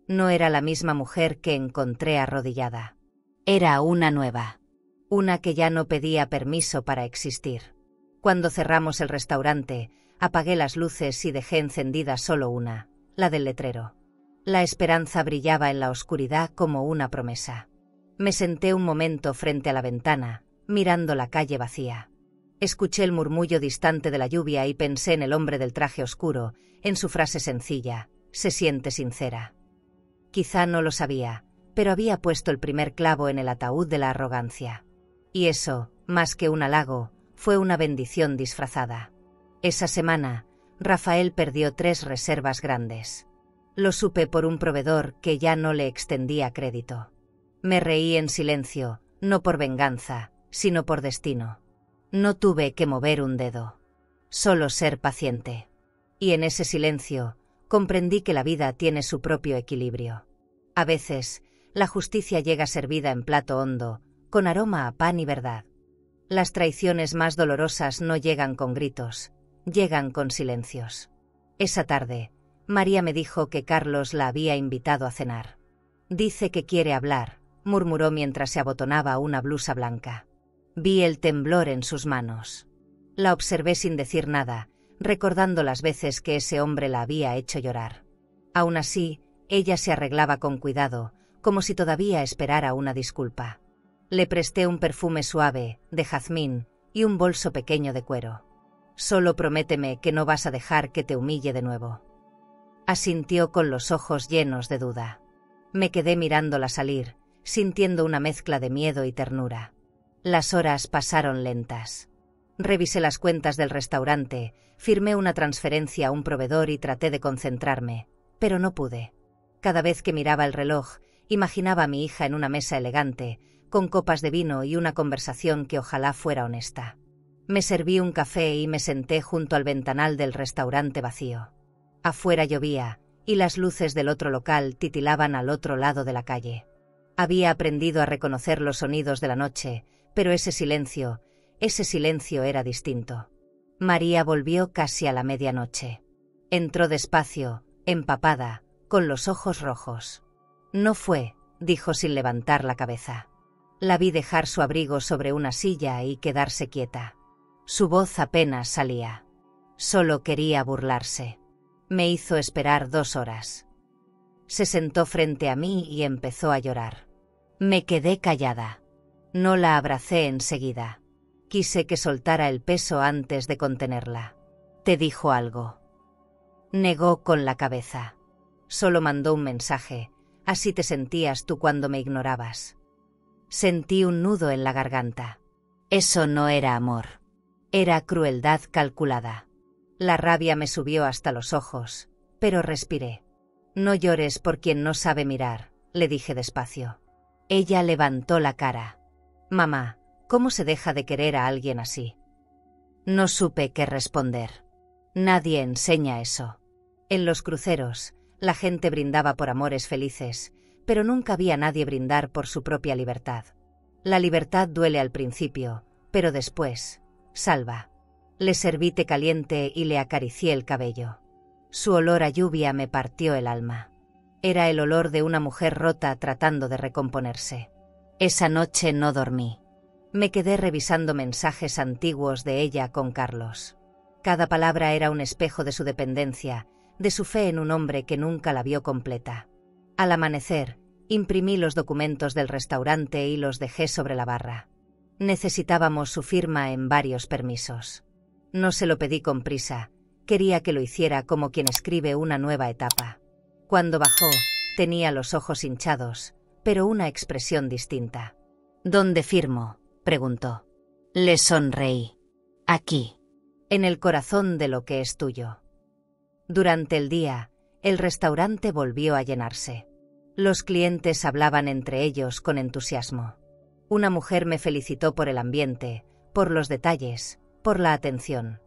No era la misma mujer que encontré arrodillada. Era una nueva. Una que ya no pedía permiso para existir. Cuando cerramos el restaurante, apagué las luces y dejé encendida solo una, la del letrero. La esperanza brillaba en la oscuridad como una promesa. Me senté un momento frente a la ventana, mirando la calle vacía. Escuché el murmullo distante de la lluvia y pensé en el hombre del traje oscuro, en su frase sencilla: «Se siente sincera». Quizá no lo sabía, pero había puesto el primer clavo en el ataúd de la arrogancia. Y eso, más que un halago, fue una bendición disfrazada. Esa semana, Rafael perdió 3 reservas grandes. Lo supe por un proveedor que ya no le extendía crédito. Me reí en silencio, no por venganza, sino por destino. No tuve que mover un dedo. Solo ser paciente. Y en ese silencio, comprendí que la vida tiene su propio equilibrio. A veces, la justicia llega servida en plato hondo, con aroma a pan y verdad. Las traiciones más dolorosas no llegan con gritos, llegan con silencios. Esa tarde, María me dijo que Carlos la había invitado a cenar. «Dice que quiere hablar», murmuró mientras se abotonaba una blusa blanca. Vi el temblor en sus manos. La observé sin decir nada, recordando las veces que ese hombre la había hecho llorar. Aún así, ella se arreglaba con cuidado, como si todavía esperara una disculpa. Le presté un perfume suave, de jazmín, y un bolso pequeño de cuero. «Solo prométeme que no vas a dejar que te humille de nuevo». Asintió con los ojos llenos de duda. Me quedé mirándola salir, sintiendo una mezcla de miedo y ternura. Las horas pasaron lentas. Revisé las cuentas del restaurante, firmé una transferencia a un proveedor y traté de concentrarme, pero no pude. Cada vez que miraba el reloj, imaginaba a mi hija en una mesa elegante, con copas de vino y una conversación que ojalá fuera honesta. Me serví un café y me senté junto al ventanal del restaurante vacío. Afuera llovía, y las luces del otro local titilaban al otro lado de la calle. Había aprendido a reconocer los sonidos de la noche, pero ese silencio era distinto. María volvió casi a la medianoche. Entró despacio, empapada, con los ojos rojos. «No fue», dijo sin levantar la cabeza. La vi dejar su abrigo sobre una silla y quedarse quieta. Su voz apenas salía. Solo quería burlarse. Me hizo esperar 2 horas. Se sentó frente a mí y empezó a llorar. Me quedé callada. No la abracé enseguida. Quise que soltara el peso antes de contenerla. «¿Te dijo algo?» Negó con la cabeza. Solo mandó un mensaje: «Así te sentías tú cuando me ignorabas». Sentí un nudo en la garganta. Eso no era amor. Era crueldad calculada. La rabia me subió hasta los ojos, pero respiré. «No llores por quien no sabe mirar», le dije despacio. Ella levantó la cara. «Mamá, ¿cómo se deja de querer a alguien así?» No supe qué responder. Nadie enseña eso. En los cruceros, la gente brindaba por amores felices, pero nunca vi a nadie brindar por su propia libertad. La libertad duele al principio, pero después salva. Le serví té caliente y le acaricié el cabello. Su olor a lluvia me partió el alma. Era el olor de una mujer rota tratando de recomponerse. Esa noche no dormí. Me quedé revisando mensajes antiguos de ella con Carlos. Cada palabra era un espejo de su dependencia, de su fe en un hombre que nunca la vio completa. Al amanecer, imprimí los documentos del restaurante y los dejé sobre la barra. Necesitábamos su firma en varios permisos. No se lo pedí con prisa, quería que lo hiciera como quien escribe una nueva etapa. Cuando bajó, tenía los ojos hinchados, pero una expresión distinta. ¿Dónde firmo?, preguntó. Le sonreí. Aquí. En el corazón de lo que es tuyo. Durante el día, el restaurante volvió a llenarse. Los clientes hablaban entre ellos con entusiasmo. Una mujer me felicitó por el ambiente, por los detalles, por la atención.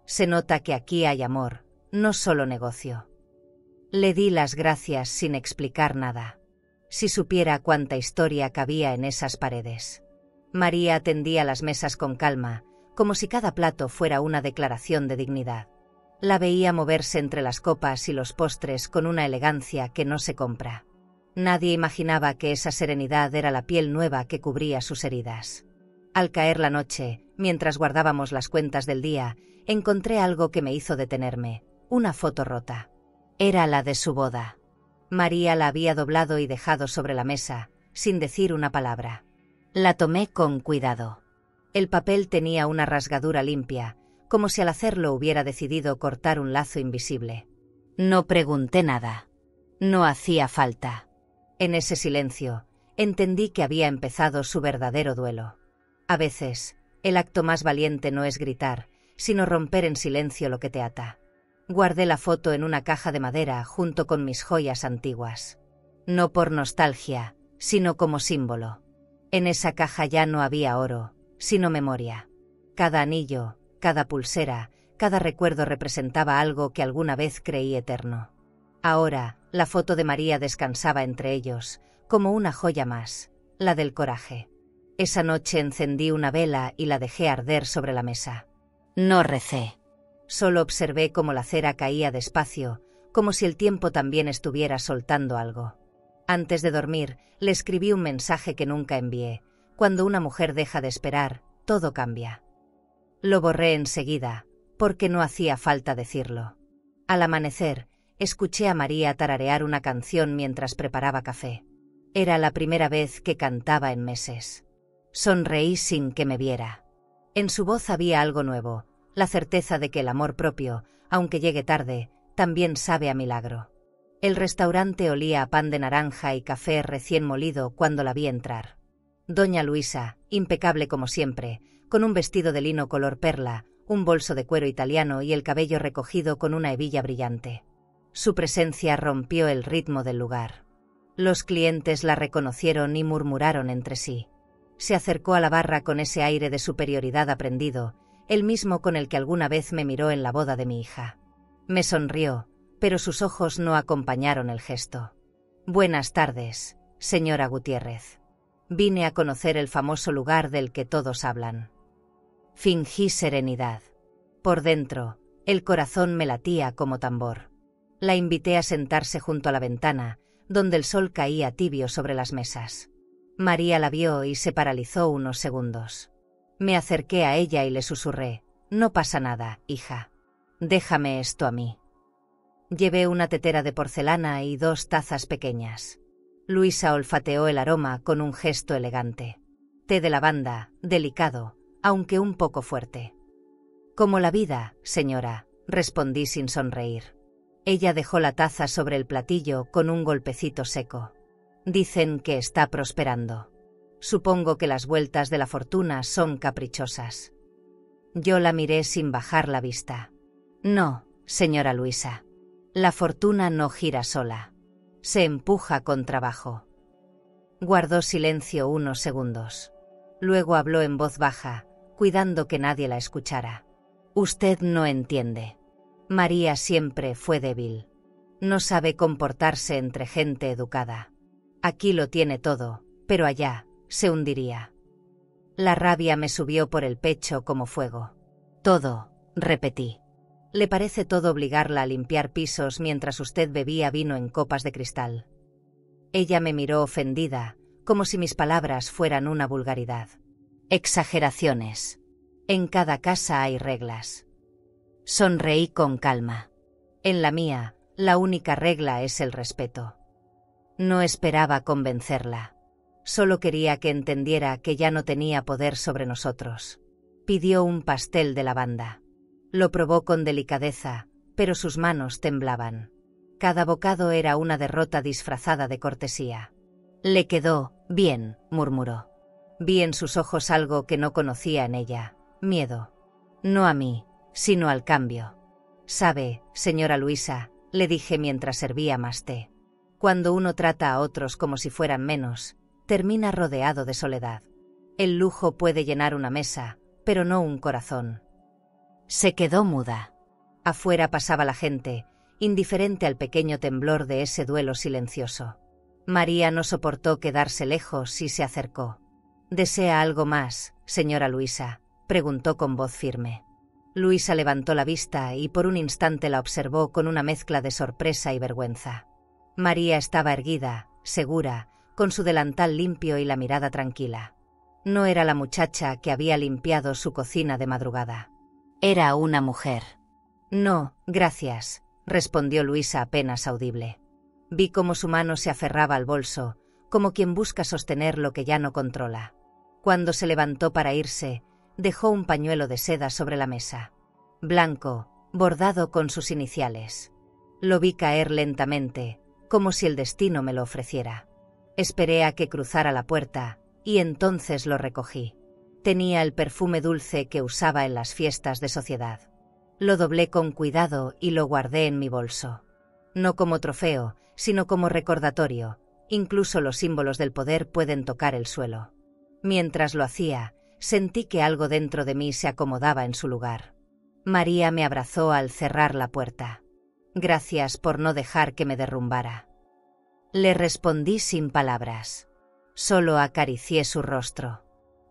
Se nota que aquí hay amor, no solo negocio. Le di las gracias sin explicar nada. Si supiera cuánta historia cabía en esas paredes. María atendía las mesas con calma, como si cada plato fuera una declaración de dignidad. La veía moverse entre las copas y los postres con una elegancia que no se compra. Nadie imaginaba que esa serenidad era la piel nueva que cubría sus heridas. Al caer la noche, mientras guardábamos las cuentas del día, encontré algo que me hizo detenerme, una foto rota. Era la de su boda. María la había doblado y dejado sobre la mesa, sin decir una palabra. La tomé con cuidado. El papel tenía una rasgadura limpia, como si al hacerlo hubiera decidido cortar un lazo invisible. No pregunté nada. No hacía falta. En ese silencio, entendí que había empezado su verdadero duelo. A veces, el acto más valiente no es gritar, sino romper en silencio lo que te ata. Guardé la foto en una caja de madera junto con mis joyas antiguas. No por nostalgia, sino como símbolo. En esa caja ya no había oro, sino memoria. Cada anillo, cada pulsera, cada recuerdo representaba algo que alguna vez creí eterno. Ahora, la foto de María descansaba entre ellos, como una joya más, la del coraje. Esa noche encendí una vela y la dejé arder sobre la mesa. No recé. Solo observé cómo la cera caía despacio, como si el tiempo también estuviera soltando algo. Antes de dormir, le escribí un mensaje que nunca envié. Cuando una mujer deja de esperar, todo cambia. Lo borré enseguida, porque no hacía falta decirlo. Al amanecer, escuché a María tararear una canción mientras preparaba café. Era la primera vez que cantaba en meses. Sonreí sin que me viera. En su voz había algo nuevo, la certeza de que el amor propio, aunque llegue tarde, también sabe a milagro. El restaurante olía a pan de naranja y café recién molido cuando la vi entrar. Doña Luisa, impecable como siempre, con un vestido de lino color perla, un bolso de cuero italiano y el cabello recogido con una hebilla brillante. Su presencia rompió el ritmo del lugar. Los clientes la reconocieron y murmuraron entre sí. Se acercó a la barra con ese aire de superioridad aprendido, el mismo con el que alguna vez me miró en la boda de mi hija. Me sonrió, pero sus ojos no acompañaron el gesto. Buenas tardes, señora Gutiérrez. Vine a conocer el famoso lugar del que todos hablan. Fingí serenidad. Por dentro, el corazón me latía como tambor. La invité a sentarse junto a la ventana, donde el sol caía tibio sobre las mesas. María la vio y se paralizó unos segundos. Me acerqué a ella y le susurré: no pasa nada, hija. Déjame esto a mí. Llevé una tetera de porcelana y 2 tazas pequeñas. Luisa olfateó el aroma con un gesto elegante. Té de lavanda, delicado, aunque un poco fuerte. Como la vida, señora, respondí sin sonreír. Ella dejó la taza sobre el platillo con un golpecito seco. Dicen que está prosperando. Supongo que las vueltas de la fortuna son caprichosas. Yo la miré sin bajar la vista. No, señora Luisa. La fortuna no gira sola. Se empuja con trabajo. Guardó silencio unos segundos. Luego habló en voz baja, cuidando que nadie la escuchara. Usted no entiende. María siempre fue débil. No sabe comportarse entre gente educada. Aquí lo tiene todo, pero allá se hundiría. La rabia me subió por el pecho como fuego. Todo, repetí. ¿Le parece todo obligarla a limpiar pisos mientras usted bebía vino en copas de cristal? Ella me miró ofendida, como si mis palabras fueran una vulgaridad. Exageraciones. En cada casa hay reglas. Sonreí con calma. En la mía, la única regla es el respeto. No esperaba convencerla. Solo quería que entendiera que ya no tenía poder sobre nosotros. Pidió un pastel de lavanda. Lo probó con delicadeza, pero sus manos temblaban. Cada bocado era una derrota disfrazada de cortesía. Le quedó bien, murmuró. Vi en sus ojos algo que no conocía en ella, miedo. No a mí, sino al cambio. Sabe, señora Luisa, le dije mientras servía más té. Cuando uno trata a otros como si fueran menos, termina rodeado de soledad. El lujo puede llenar una mesa, pero no un corazón. Se quedó muda. Afuera pasaba la gente, indiferente al pequeño temblor de ese duelo silencioso. María no soportó quedarse lejos y se acercó. ¿Desea algo más, señora Luisa?, preguntó con voz firme. Luisa levantó la vista y por un instante la observó con una mezcla de sorpresa y vergüenza. María estaba erguida, segura, con su delantal limpio y la mirada tranquila. No era la muchacha que había limpiado su cocina de madrugada. Era una mujer. No, gracias, respondió Luisa apenas audible. Vi cómo su mano se aferraba al bolso, como quien busca sostener lo que ya no controla. Cuando se levantó para irse, dejó un pañuelo de seda sobre la mesa. Blanco, bordado con sus iniciales. Lo vi caer lentamente, como si el destino me lo ofreciera. Esperé a que cruzara la puerta, y entonces lo recogí. Tenía el perfume dulce que usaba en las fiestas de sociedad. Lo doblé con cuidado y lo guardé en mi bolso. No como trofeo, sino como recordatorio. Incluso los símbolos del poder pueden tocar el suelo. Mientras lo hacía, sentí que algo dentro de mí se acomodaba en su lugar. María me abrazó al cerrar la puerta. Gracias por no dejar que me derrumbara. Le respondí sin palabras. Solo acaricié su rostro.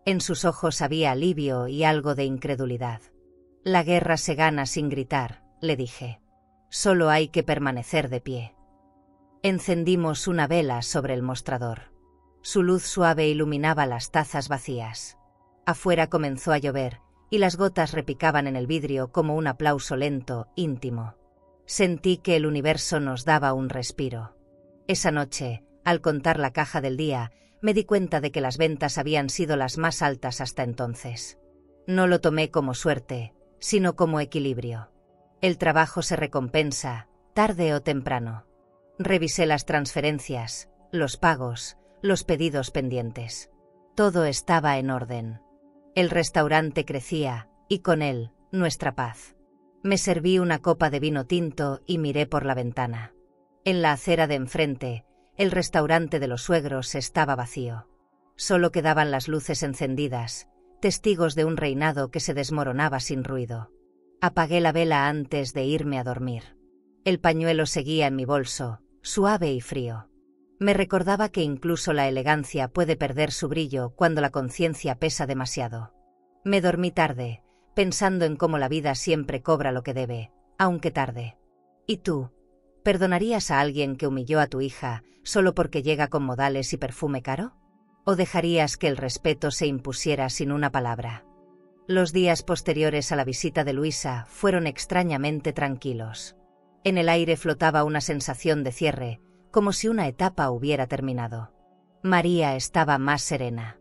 En sus ojos había alivio y algo de incredulidad. La guerra se gana sin gritar, le dije. Solo hay que permanecer de pie. Encendimos una vela sobre el mostrador. Su luz suave iluminaba las tazas vacías. Afuera comenzó a llover, y las gotas repicaban en el vidrio como un aplauso lento, íntimo. Sentí que el universo nos daba un respiro. Esa noche, al contar la caja del día, me di cuenta de que las ventas habían sido las más altas hasta entonces. No lo tomé como suerte, sino como equilibrio. El trabajo se recompensa, tarde o temprano. Revisé las transferencias, los pagos, los pedidos pendientes. Todo estaba en orden. El restaurante crecía, y con él, nuestra paz. Me serví una copa de vino tinto y miré por la ventana. En la acera de enfrente, el restaurante de los suegros estaba vacío. Solo quedaban las luces encendidas, testigos de un reinado que se desmoronaba sin ruido. Apagué la vela antes de irme a dormir. El pañuelo seguía en mi bolso, suave y frío. Me recordaba que incluso la elegancia puede perder su brillo cuando la conciencia pesa demasiado. Me dormí tarde, pensando en cómo la vida siempre cobra lo que debe, aunque tarde. ¿Y tú? ¿Perdonarías a alguien que humilló a tu hija solo porque llega con modales y perfume caro? ¿O dejarías que el respeto se impusiera sin una palabra? Los días posteriores a la visita de Luisa fueron extrañamente tranquilos. En el aire flotaba una sensación de cierre, como si una etapa hubiera terminado. María estaba más serena.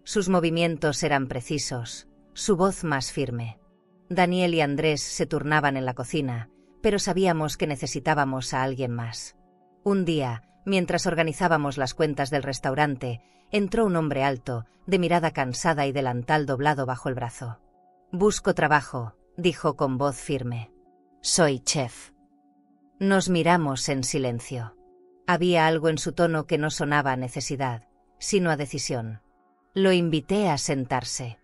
Sus movimientos eran precisos, su voz más firme. Daniel y Andrés se turnaban en la cocina, pero sabíamos que necesitábamos a alguien más. Un día, mientras organizábamos las cuentas del restaurante, entró un hombre alto, de mirada cansada y delantal doblado bajo el brazo. «Busco trabajo», dijo con voz firme. «Soy chef». Nos miramos en silencio. Había algo en su tono que no sonaba a necesidad, sino a decisión. Lo invité a sentarse.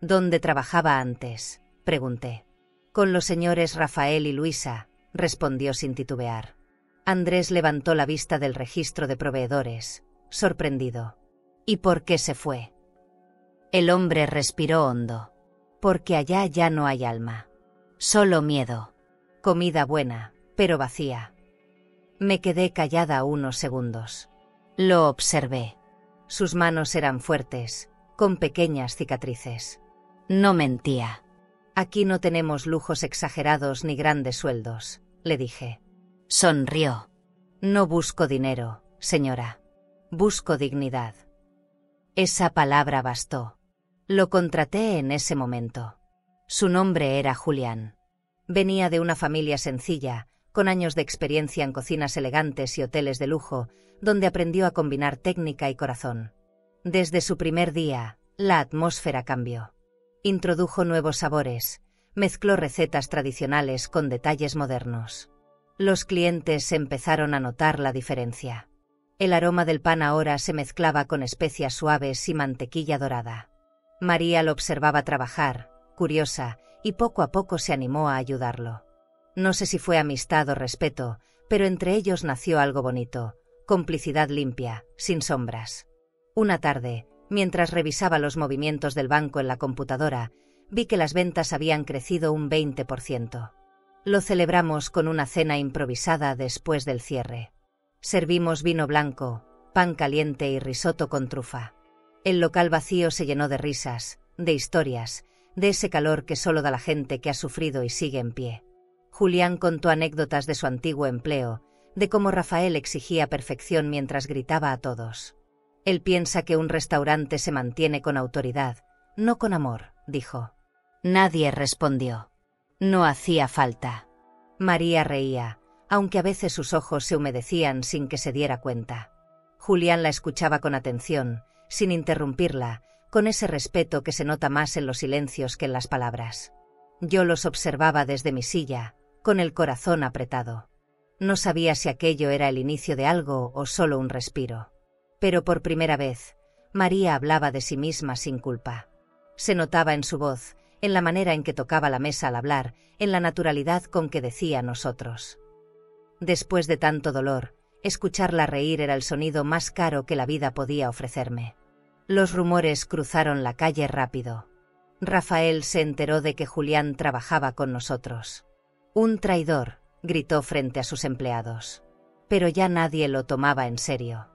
¿Dónde trabajaba antes?, pregunté. Con los señores Rafael y Luisa, respondió sin titubear. Andrés levantó la vista del registro de proveedores, sorprendido. ¿Y por qué se fue? El hombre respiró hondo. Porque allá ya no hay alma. Solo miedo. Comida buena, pero vacía. Me quedé callada unos segundos. Lo observé. Sus manos eran fuertes, con pequeñas cicatrices. No mentía. Aquí no tenemos lujos exagerados ni grandes sueldos, le dije. Sonrió. No busco dinero, señora. Busco dignidad. Esa palabra bastó. Lo contraté en ese momento. Su nombre era Julián. Venía de una familia sencilla, con años de experiencia en cocinas elegantes y hoteles de lujo, donde aprendió a combinar técnica y corazón. Desde su primer día, la atmósfera cambió. Introdujo nuevos sabores, mezcló recetas tradicionales con detalles modernos. Los clientes empezaron a notar la diferencia. El aroma del pan ahora se mezclaba con especias suaves y mantequilla dorada. María lo observaba trabajar, curiosa, y poco a poco se animó a ayudarlo. No sé si fue amistad o respeto, pero entre ellos nació algo bonito, complicidad limpia, sin sombras. Una tarde, mientras revisaba los movimientos del banco en la computadora, vi que las ventas habían crecido un 20%. Lo celebramos con una cena improvisada después del cierre. Servimos vino blanco, pan caliente y risotto con trufa. El local vacío se llenó de risas, de historias, de ese calor que solo da la gente que ha sufrido y sigue en pie. Julián contó anécdotas de su antiguo empleo, de cómo Rafael exigía perfección mientras gritaba a todos. Él piensa que un restaurante se mantiene con autoridad, no con amor, dijo. Nadie respondió. No hacía falta. María reía, aunque a veces sus ojos se humedecían sin que se diera cuenta. Julián la escuchaba con atención, sin interrumpirla, con ese respeto que se nota más en los silencios que en las palabras. Yo los observaba desde mi silla, con el corazón apretado. No sabía si aquello era el inicio de algo o solo un respiro. Pero por primera vez, María hablaba de sí misma sin culpa. Se notaba en su voz, en la manera en que tocaba la mesa al hablar, en la naturalidad con que decía nosotros. Después de tanto dolor, escucharla reír era el sonido más caro que la vida podía ofrecerme. Los rumores cruzaron la calle rápido. Rafael se enteró de que Julián trabajaba con nosotros. Un traidor, gritó frente a sus empleados. Pero ya nadie lo tomaba en serio.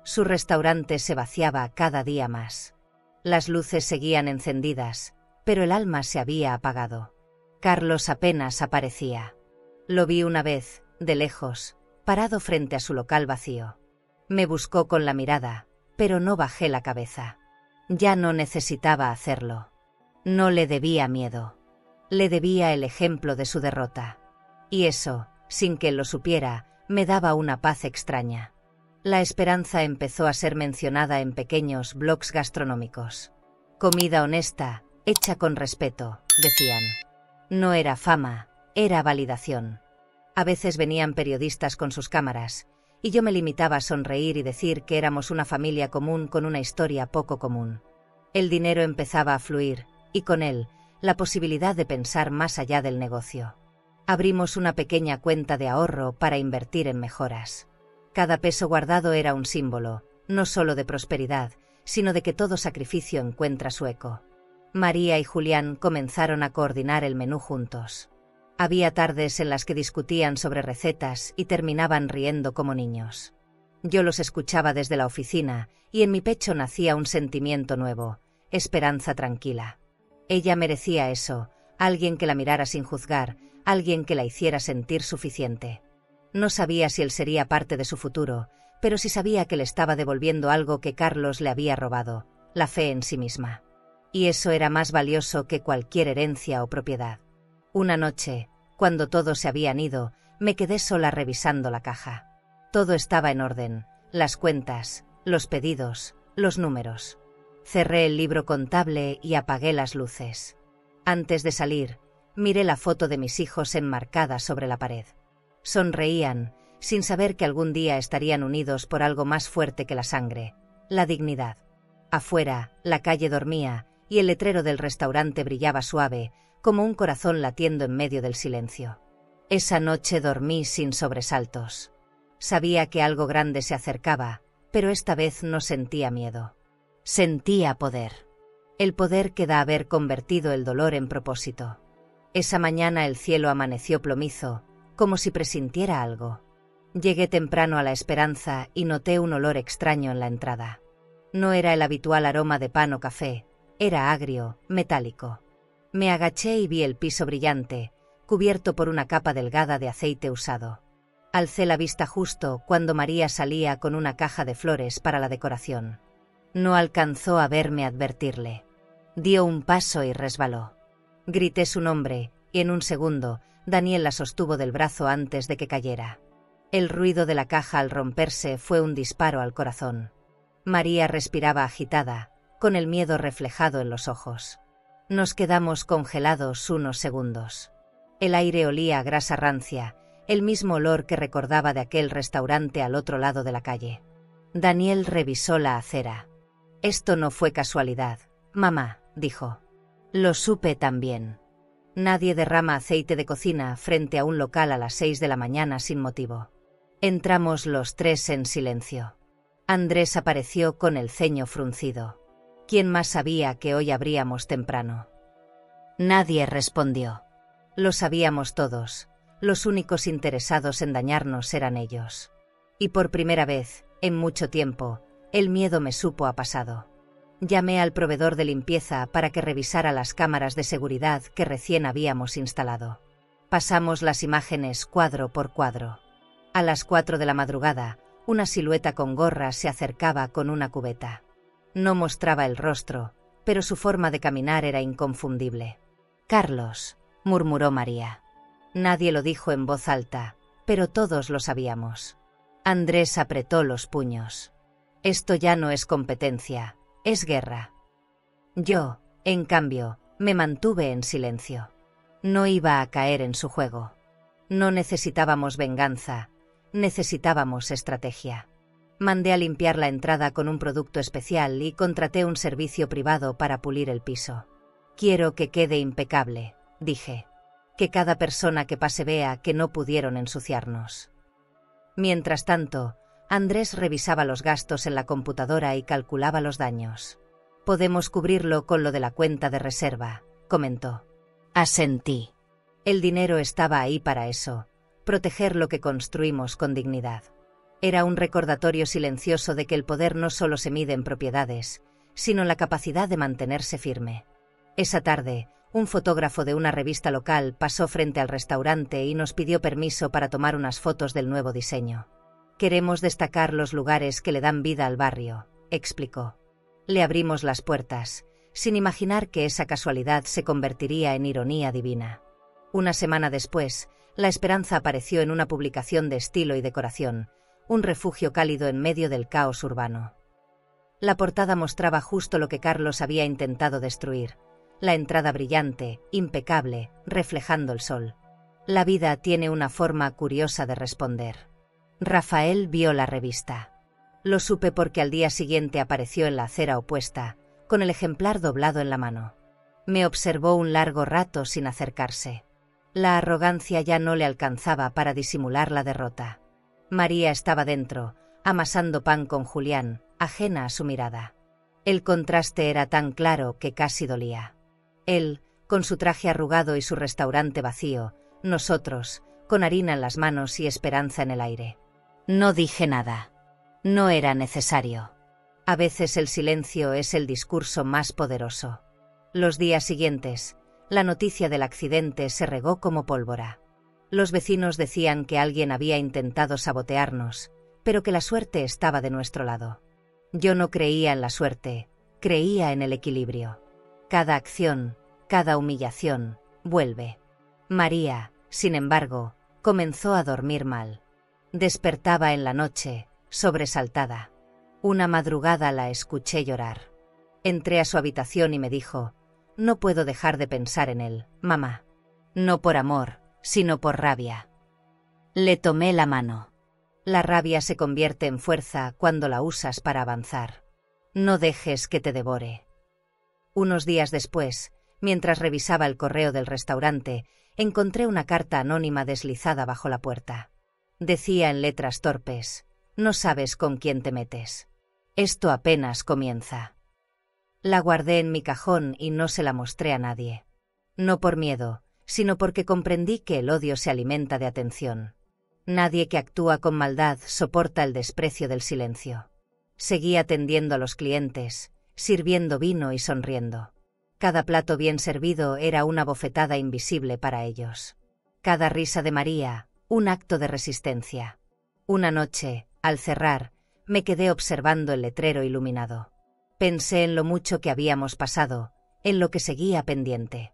Su restaurante se vaciaba cada día más. Las luces seguían encendidas, pero el alma se había apagado. Carlos apenas aparecía. Lo vi una vez, de lejos, parado frente a su local vacío. Me buscó con la mirada, pero no bajé la cabeza. Ya no necesitaba hacerlo. No le debía miedo. Le debía el ejemplo de su derrota. Y eso, sin que él lo supiera, me daba una paz extraña. La esperanza empezó a ser mencionada en pequeños blogs gastronómicos. Comida honesta, hecha con respeto, decían. No era fama, era validación. A veces venían periodistas con sus cámaras, y yo me limitaba a sonreír y decir que éramos una familia común con una historia poco común. El dinero empezaba a fluir, y con él, la posibilidad de pensar más allá del negocio. Abrimos una pequeña cuenta de ahorro para invertir en mejoras. Cada peso guardado era un símbolo, no solo de prosperidad, sino de que todo sacrificio encuentra su eco. María y Julián comenzaron a coordinar el menú juntos. Había tardes en las que discutían sobre recetas y terminaban riendo como niños. Yo los escuchaba desde la oficina y en mi pecho nacía un sentimiento nuevo, esperanza tranquila. Ella merecía eso, alguien que la mirara sin juzgar, alguien que la hiciera sentir suficiente. No sabía si él sería parte de su futuro, pero sí sabía que le estaba devolviendo algo que Carlos le había robado, la fe en sí misma. Y eso era más valioso que cualquier herencia o propiedad. Una noche, cuando todos se habían ido, me quedé sola revisando la caja. Todo estaba en orden, las cuentas, los pedidos, los números. Cerré el libro contable y apagué las luces. Antes de salir, miré la foto de mis hijos enmarcada sobre la pared. Sonreían, sin saber que algún día estarían unidos por algo más fuerte que la sangre, la dignidad. Afuera, la calle dormía, y el letrero del restaurante brillaba suave, como un corazón latiendo en medio del silencio. Esa noche dormí sin sobresaltos. Sabía que algo grande se acercaba, pero esta vez no sentía miedo. Sentía poder. El poder que da haber convertido el dolor en propósito. Esa mañana el cielo amaneció plomizo, como si presintiera algo. Llegué temprano a la Esperanza y noté un olor extraño en la entrada. No era el habitual aroma de pan o café, era agrio, metálico. Me agaché y vi el piso brillante, cubierto por una capa delgada de aceite usado. Alcé la vista justo cuando María salía con una caja de flores para la decoración. No alcanzó a verme advertirle. Dio un paso y resbaló. Grité su nombre, y en un segundo, Daniel la sostuvo del brazo antes de que cayera. El ruido de la caja al romperse fue un disparo al corazón. María respiraba agitada, con el miedo reflejado en los ojos. Nos quedamos congelados unos segundos. El aire olía a grasa rancia, el mismo olor que recordaba de aquel restaurante al otro lado de la calle. Daniel revisó la acera. «Esto no fue casualidad, mamá», dijo. «Lo supe también. Nadie derrama aceite de cocina frente a un local a las 6 de la mañana sin motivo». Entramos los tres en silencio. Andrés apareció con el ceño fruncido. ¿Quién más sabía que hoy abríamos temprano? Nadie respondió. Lo sabíamos todos. Los únicos interesados en dañarnos eran ellos. Y por primera vez, en mucho tiempo, el miedo me supo a pasado. Llamé al proveedor de limpieza para que revisara las cámaras de seguridad que recién habíamos instalado. Pasamos las imágenes cuadro por cuadro. A las 4 de la madrugada, una silueta con gorra se acercaba con una cubeta. No mostraba el rostro, pero su forma de caminar era inconfundible. «Carlos», murmuró María. Nadie lo dijo en voz alta, pero todos lo sabíamos. Andrés apretó los puños. «Esto ya no es competencia, es guerra». Yo, en cambio, me mantuve en silencio. No iba a caer en su juego. No necesitábamos venganza. Necesitábamos estrategia. Mandé a limpiar la entrada con un producto especial y contraté un servicio privado para pulir el piso. «Quiero que quede impecable», dije. «Que cada persona que pase vea que no pudieron ensuciarnos». Mientras tanto, Andrés revisaba los gastos en la computadora y calculaba los daños. «Podemos cubrirlo con lo de la cuenta de reserva», comentó. Asentí. El dinero estaba ahí para eso. Proteger lo que construimos con dignidad. Era un recordatorio silencioso de que el poder no solo se mide en propiedades, sino en la capacidad de mantenerse firme. Esa tarde, un fotógrafo de una revista local pasó frente al restaurante y nos pidió permiso para tomar unas fotos del nuevo diseño. «Queremos destacar los lugares que le dan vida al barrio», explicó. Le abrimos las puertas, sin imaginar que esa casualidad se convertiría en ironía divina. Una semana después, La Esperanza apareció en una publicación de estilo y decoración, un refugio cálido en medio del caos urbano. La portada mostraba justo lo que Carlos había intentado destruir: la entrada brillante, impecable, reflejando el sol. La vida tiene una forma curiosa de responder. Rafael vio la revista. Lo supe porque al día siguiente apareció en la acera opuesta, con el ejemplar doblado en la mano. Me observó un largo rato sin acercarse. La arrogancia ya no le alcanzaba para disimular la derrota. María estaba dentro, amasando pan con Julián, ajena a su mirada. El contraste era tan claro que casi dolía. Él, con su traje arrugado y su restaurante vacío; nosotros, con harina en las manos y esperanza en el aire. No dije nada. No era necesario. A veces el silencio es el discurso más poderoso. Los días siguientes, la noticia del accidente se regó como pólvora. Los vecinos decían que alguien había intentado sabotearnos, pero que la suerte estaba de nuestro lado. Yo no creía en la suerte, creía en el equilibrio. Cada acción, cada humillación, vuelve. María, sin embargo, comenzó a dormir mal. Despertaba en la noche, sobresaltada. Una madrugada la escuché llorar. Entré a su habitación y me dijo: «No puedo dejar de pensar en él, mamá. No por amor, sino por rabia». Le tomé la mano. La rabia se convierte en fuerza cuando la usas para avanzar. No dejes que te devore. Unos días después, mientras revisaba el correo del restaurante, encontré una carta anónima deslizada bajo la puerta. Decía en letras torpes: «No sabes con quién te metes. Esto apenas comienza». La guardé en mi cajón y no se la mostré a nadie. No por miedo, sino porque comprendí que el odio se alimenta de atención. Nadie que actúa con maldad soporta el desprecio del silencio. Seguí atendiendo a los clientes, sirviendo vino y sonriendo. Cada plato bien servido era una bofetada invisible para ellos. Cada risa de María, un acto de resistencia. Una noche, al cerrar, me quedé observando el letrero iluminado. Pensé en lo mucho que habíamos pasado, en lo que seguía pendiente.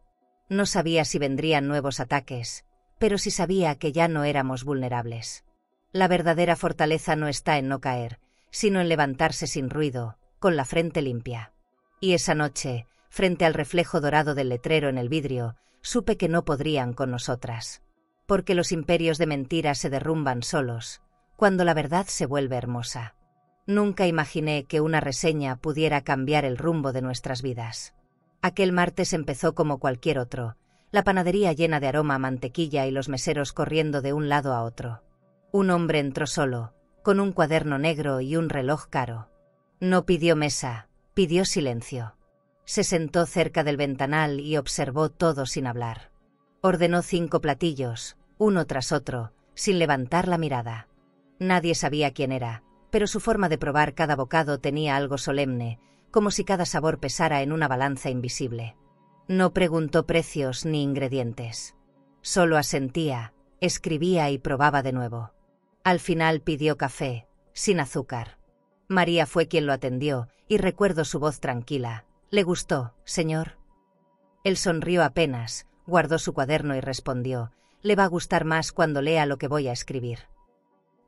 No sabía si vendrían nuevos ataques, pero sí sabía que ya no éramos vulnerables. La verdadera fortaleza no está en no caer, sino en levantarse sin ruido, con la frente limpia. Y esa noche, frente al reflejo dorado del letrero en el vidrio, supe que no podrían con nosotras. Porque los imperios de mentira se derrumban solos, cuando la verdad se vuelve hermosa. Nunca imaginé que una reseña pudiera cambiar el rumbo de nuestras vidas. Aquel martes empezó como cualquier otro, la panadería llena de aroma a mantequilla y los meseros corriendo de un lado a otro. Un hombre entró solo, con un cuaderno negro y un reloj caro. No pidió mesa, pidió silencio. Se sentó cerca del ventanal y observó todo sin hablar. Ordenó 5 platillos, uno tras otro, sin levantar la mirada. Nadie sabía quién era, pero su forma de probar cada bocado tenía algo solemne, como si cada sabor pesara en una balanza invisible. No preguntó precios ni ingredientes. Solo asentía, escribía y probaba de nuevo. Al final pidió café, sin azúcar. María fue quien lo atendió, y recuerdo su voz tranquila. «¿Le gustó, señor?» Él sonrió apenas, guardó su cuaderno y respondió: «Le va a gustar más cuando lea lo que voy a escribir».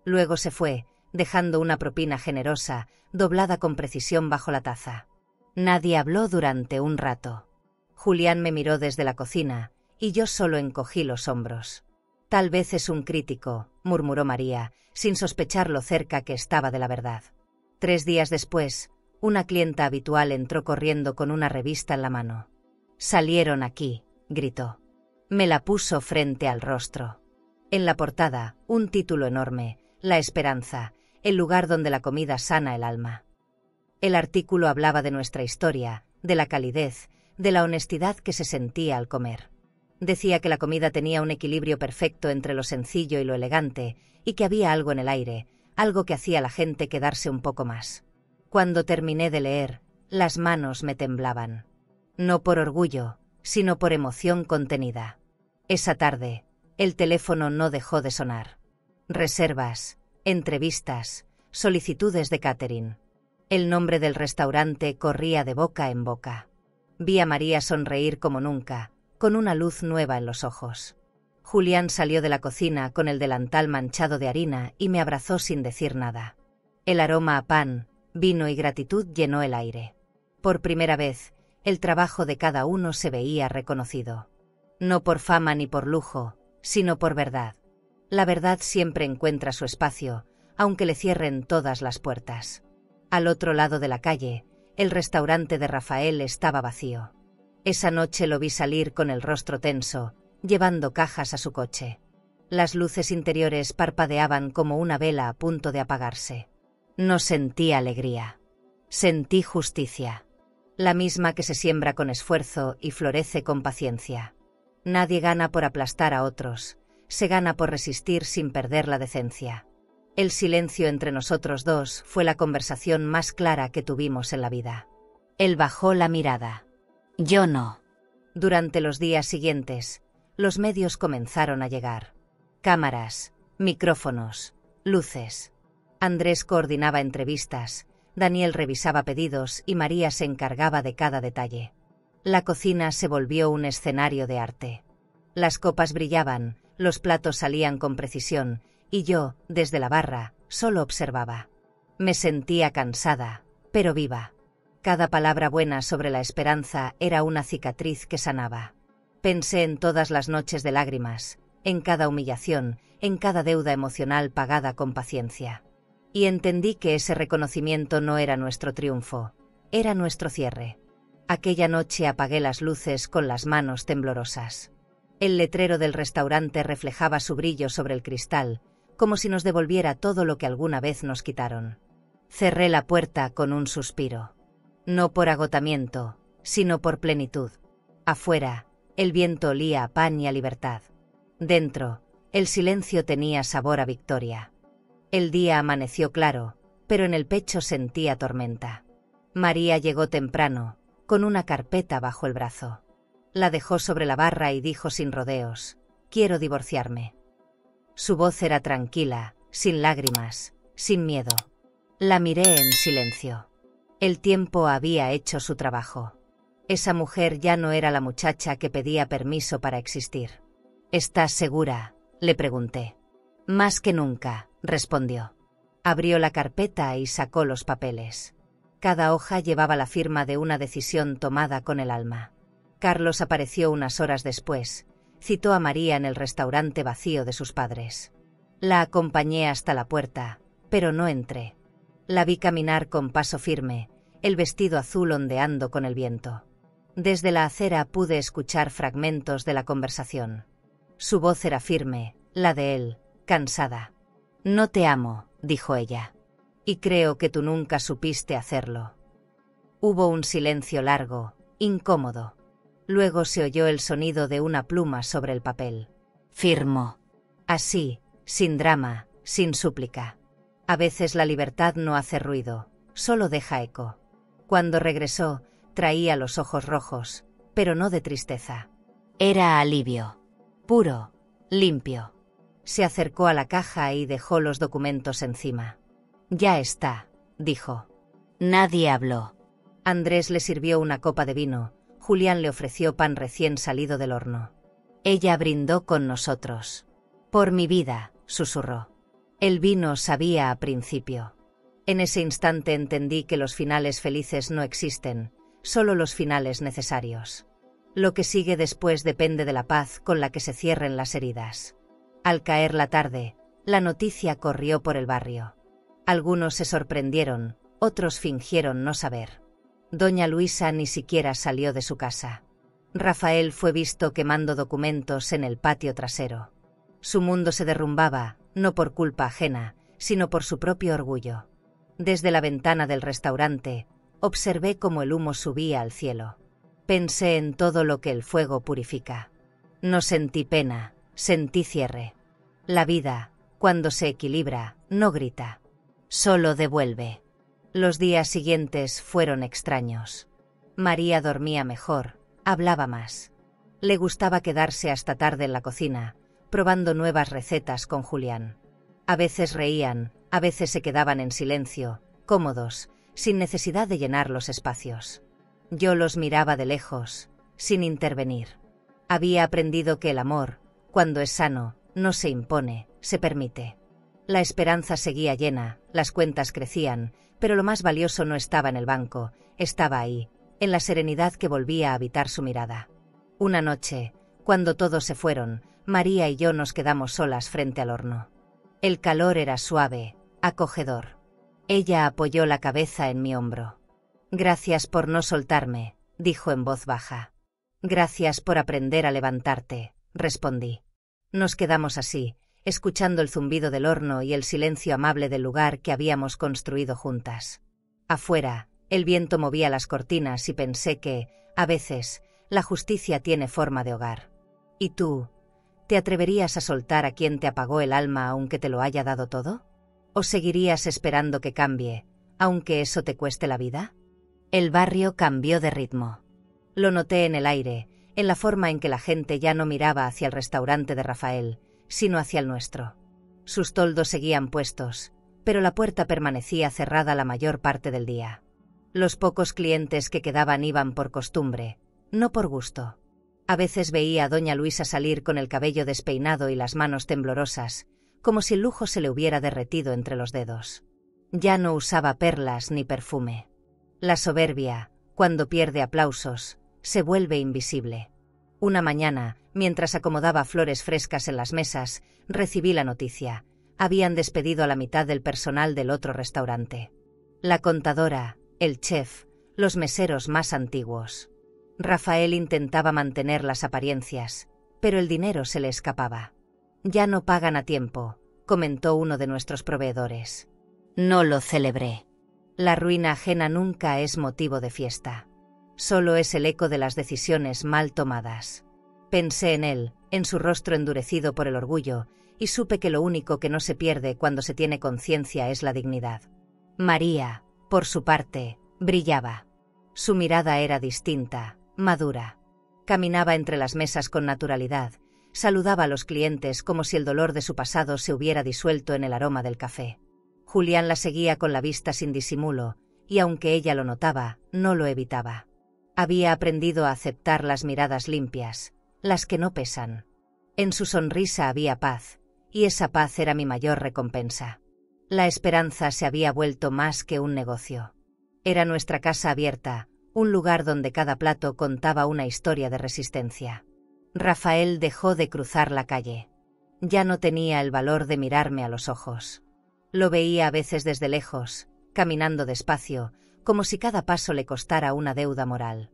Luego se fue, dejando una propina generosa, doblada con precisión bajo la taza. Nadie habló durante un rato. Julián me miró desde la cocina, y yo solo encogí los hombros. «Tal vez es un crítico», murmuró María, sin sospechar lo cerca que estaba de la verdad. 3 días después, una clienta habitual entró corriendo con una revista en la mano. «Salieron aquí», gritó. Me la puso frente al rostro. En la portada, un título enorme: «La esperanza, el lugar donde la comida sana el alma». El artículo hablaba de nuestra historia, de la calidez, de la honestidad que se sentía al comer. Decía que la comida tenía un equilibrio perfecto entre lo sencillo y lo elegante, y que había algo en el aire, algo que hacía a la gente quedarse un poco más. Cuando terminé de leer, las manos me temblaban. No por orgullo, sino por emoción contenida. Esa tarde, el teléfono no dejó de sonar. Reservas, entrevistas, solicitudes de catering. El nombre del restaurante corría de boca en boca. Vi a María sonreír como nunca, con una luz nueva en los ojos. Julián salió de la cocina con el delantal manchado de harina y me abrazó sin decir nada. El aroma a pan, vino y gratitud llenó el aire. Por primera vez, el trabajo de cada uno se veía reconocido. No por fama ni por lujo, sino por verdad. La verdad siempre encuentra su espacio, aunque le cierren todas las puertas. Al otro lado de la calle, el restaurante de Rafael estaba vacío. Esa noche lo vi salir con el rostro tenso, llevando cajas a su coche. Las luces interiores parpadeaban como una vela a punto de apagarse. No sentí alegría. Sentí justicia. La misma que se siembra con esfuerzo y florece con paciencia. Nadie gana por aplastar a otros, se gana por resistir sin perder la decencia. El silencio entre nosotros dos fue la conversación más clara que tuvimos en la vida. Él bajó la mirada. Yo no. Durante los días siguientes, los medios comenzaron a llegar. Cámaras, micrófonos, luces. Andrés coordinaba entrevistas, Daniel revisaba pedidos y María se encargaba de cada detalle. La cocina se volvió un escenario de arte. Las copas brillaban, los platos salían con precisión, y yo, desde la barra, solo observaba. Me sentía cansada, pero viva. Cada palabra buena sobre la esperanza era una cicatriz que sanaba. Pensé en todas las noches de lágrimas, en cada humillación, en cada deuda emocional pagada con paciencia. Y entendí que ese reconocimiento no era nuestro triunfo, era nuestro cierre. Aquella noche apagué las luces con las manos temblorosas. El letrero del restaurante reflejaba su brillo sobre el cristal, como si nos devolviera todo lo que alguna vez nos quitaron. Cerré la puerta con un suspiro. No por agotamiento, sino por plenitud. Afuera, El viento olía a pan y a libertad. Dentro, el silencio tenía sabor a victoria. El día amaneció claro, pero en el pecho sentía tormenta. María llegó temprano, con una carpeta bajo el brazo. La dejó sobre la barra y dijo sin rodeos: «Quiero divorciarme». Su voz era tranquila, sin lágrimas, sin miedo. La miré en silencio. El tiempo había hecho su trabajo. Esa mujer ya no era la muchacha que pedía permiso para existir. «¿Estás segura?», le pregunté. «Más que nunca», respondió. Abrió la carpeta y sacó los papeles. Cada hoja llevaba la firma de una decisión tomada con el alma. Carlos apareció unas horas después. Citó a María en el restaurante vacío de sus padres. La acompañé hasta la puerta, pero no entré. La vi caminar con paso firme, el vestido azul ondeando con el viento. Desde la acera pude escuchar fragmentos de la conversación. Su voz era firme, la de él, cansada. «No te amo», dijo ella. «Y creo que tú nunca supiste hacerlo». Hubo un silencio largo, incómodo. Luego se oyó el sonido de una pluma sobre el papel. «Firmo». Así, sin drama, sin súplica. A veces la libertad no hace ruido, solo deja eco. Cuando regresó, traía los ojos rojos, pero no de tristeza. Era alivio. Puro, limpio. Se acercó a la caja y dejó los documentos encima. «Ya está», dijo. Nadie habló. Andrés le sirvió una copa de vino. Julián le ofreció pan recién salido del horno. Ella brindó con nosotros. «Por mi vida», susurró. El vino sabía a principio. En ese instante entendí que los finales felices no existen, solo los finales necesarios. Lo que sigue después depende de la paz con la que se cierren las heridas. Al caer la tarde, la noticia corrió por el barrio. Algunos se sorprendieron, otros fingieron no saber. Doña Luisa ni siquiera salió de su casa. Rafael fue visto quemando documentos en el patio trasero. Su mundo se derrumbaba, no por culpa ajena, sino por su propio orgullo. Desde la ventana del restaurante, observé cómo el humo subía al cielo. Pensé en todo lo que el fuego purifica. No sentí pena, sentí cierre. La vida, cuando se equilibra, no grita, solo devuelve. Los días siguientes fueron extraños. María dormía mejor, hablaba más. Le gustaba quedarse hasta tarde en la cocina, probando nuevas recetas con Julián. A veces reían, a veces se quedaban en silencio, cómodos, sin necesidad de llenar los espacios. Yo los miraba de lejos, sin intervenir. Había aprendido que el amor, cuando es sano, no se impone, se permite. La esperanza seguía llena, las cuentas crecían, pero lo más valioso no estaba en el banco, estaba ahí, en la serenidad que volvía a habitar su mirada. Una noche, cuando todos se fueron, María y yo nos quedamos solas frente al horno. El calor era suave, acogedor. Ella apoyó la cabeza en mi hombro. «Gracias por no soltarme», dijo en voz baja. «Gracias por aprender a levantarte», respondí. Nos quedamos así, escuchando el zumbido del horno y el silencio amable del lugar que habíamos construido juntas. Afuera, el viento movía las cortinas y pensé que, a veces, la justicia tiene forma de hogar. ¿Y tú? ¿Te atreverías a soltar a quien te apagó el alma aunque te lo haya dado todo? ¿O seguirías esperando que cambie, aunque eso te cueste la vida? El barrio cambió de ritmo. Lo noté en el aire, en la forma en que la gente ya no miraba hacia el restaurante de Rafael, sino hacia el nuestro. Sus toldos seguían puestos, pero la puerta permanecía cerrada la mayor parte del día. Los pocos clientes que quedaban iban por costumbre, no por gusto. A veces veía a doña Luisa salir con el cabello despeinado y las manos temblorosas, como si el lujo se le hubiera derretido entre los dedos. Ya no usaba perlas ni perfume. La soberbia, cuando pierde aplausos, se vuelve invisible. Una mañana, mientras acomodaba flores frescas en las mesas, recibí la noticia. Habían despedido a la mitad del personal del otro restaurante. La contadora, el chef, los meseros más antiguos. Rafael intentaba mantener las apariencias, pero el dinero se le escapaba. «Ya no pagan a tiempo», comentó uno de nuestros proveedores. No lo celebré. La ruina ajena nunca es motivo de fiesta. Solo es el eco de las decisiones mal tomadas. Pensé en él, en su rostro endurecido por el orgullo, y supe que lo único que no se pierde cuando se tiene conciencia es la dignidad. María, por su parte, brillaba. Su mirada era distinta, madura. Caminaba entre las mesas con naturalidad, saludaba a los clientes como si el dolor de su pasado se hubiera disuelto en el aroma del café. Julián la seguía con la vista sin disimulo, y aunque ella lo notaba, no lo evitaba. Había aprendido a aceptar las miradas limpias, las que no pesan. En su sonrisa había paz, y esa paz era mi mayor recompensa. La esperanza se había vuelto más que un negocio. Era nuestra casa abierta, un lugar donde cada plato contaba una historia de resistencia. Rafael dejó de cruzar la calle. Ya no tenía el valor de mirarme a los ojos. Lo veía a veces desde lejos, caminando despacio, como si cada paso le costara una deuda moral.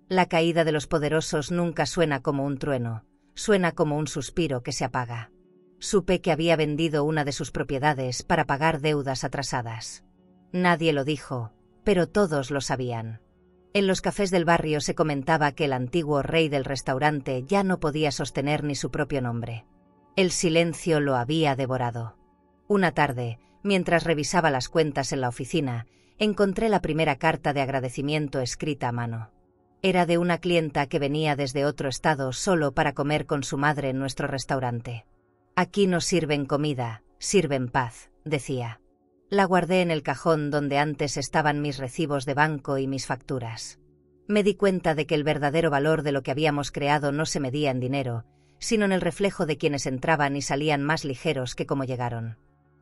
La caída de los poderosos nunca suena como un trueno, suena como un suspiro que se apaga. Supe que había vendido una de sus propiedades para pagar deudas atrasadas. Nadie lo dijo, pero todos lo sabían. En los cafés del barrio se comentaba que el antiguo rey del restaurante ya no podía sostener ni su propio nombre. El silencio lo había devorado. Una tarde, mientras revisaba las cuentas en la oficina, encontré la primera carta de agradecimiento escrita a mano. Era de una clienta que venía desde otro estado solo para comer con su madre en nuestro restaurante. «Aquí no sirven comida, sirven paz», decía. La guardé en el cajón donde antes estaban mis recibos de banco y mis facturas. Me di cuenta de que el verdadero valor de lo que habíamos creado no se medía en dinero, sino en el reflejo de quienes entraban y salían más ligeros que como llegaron.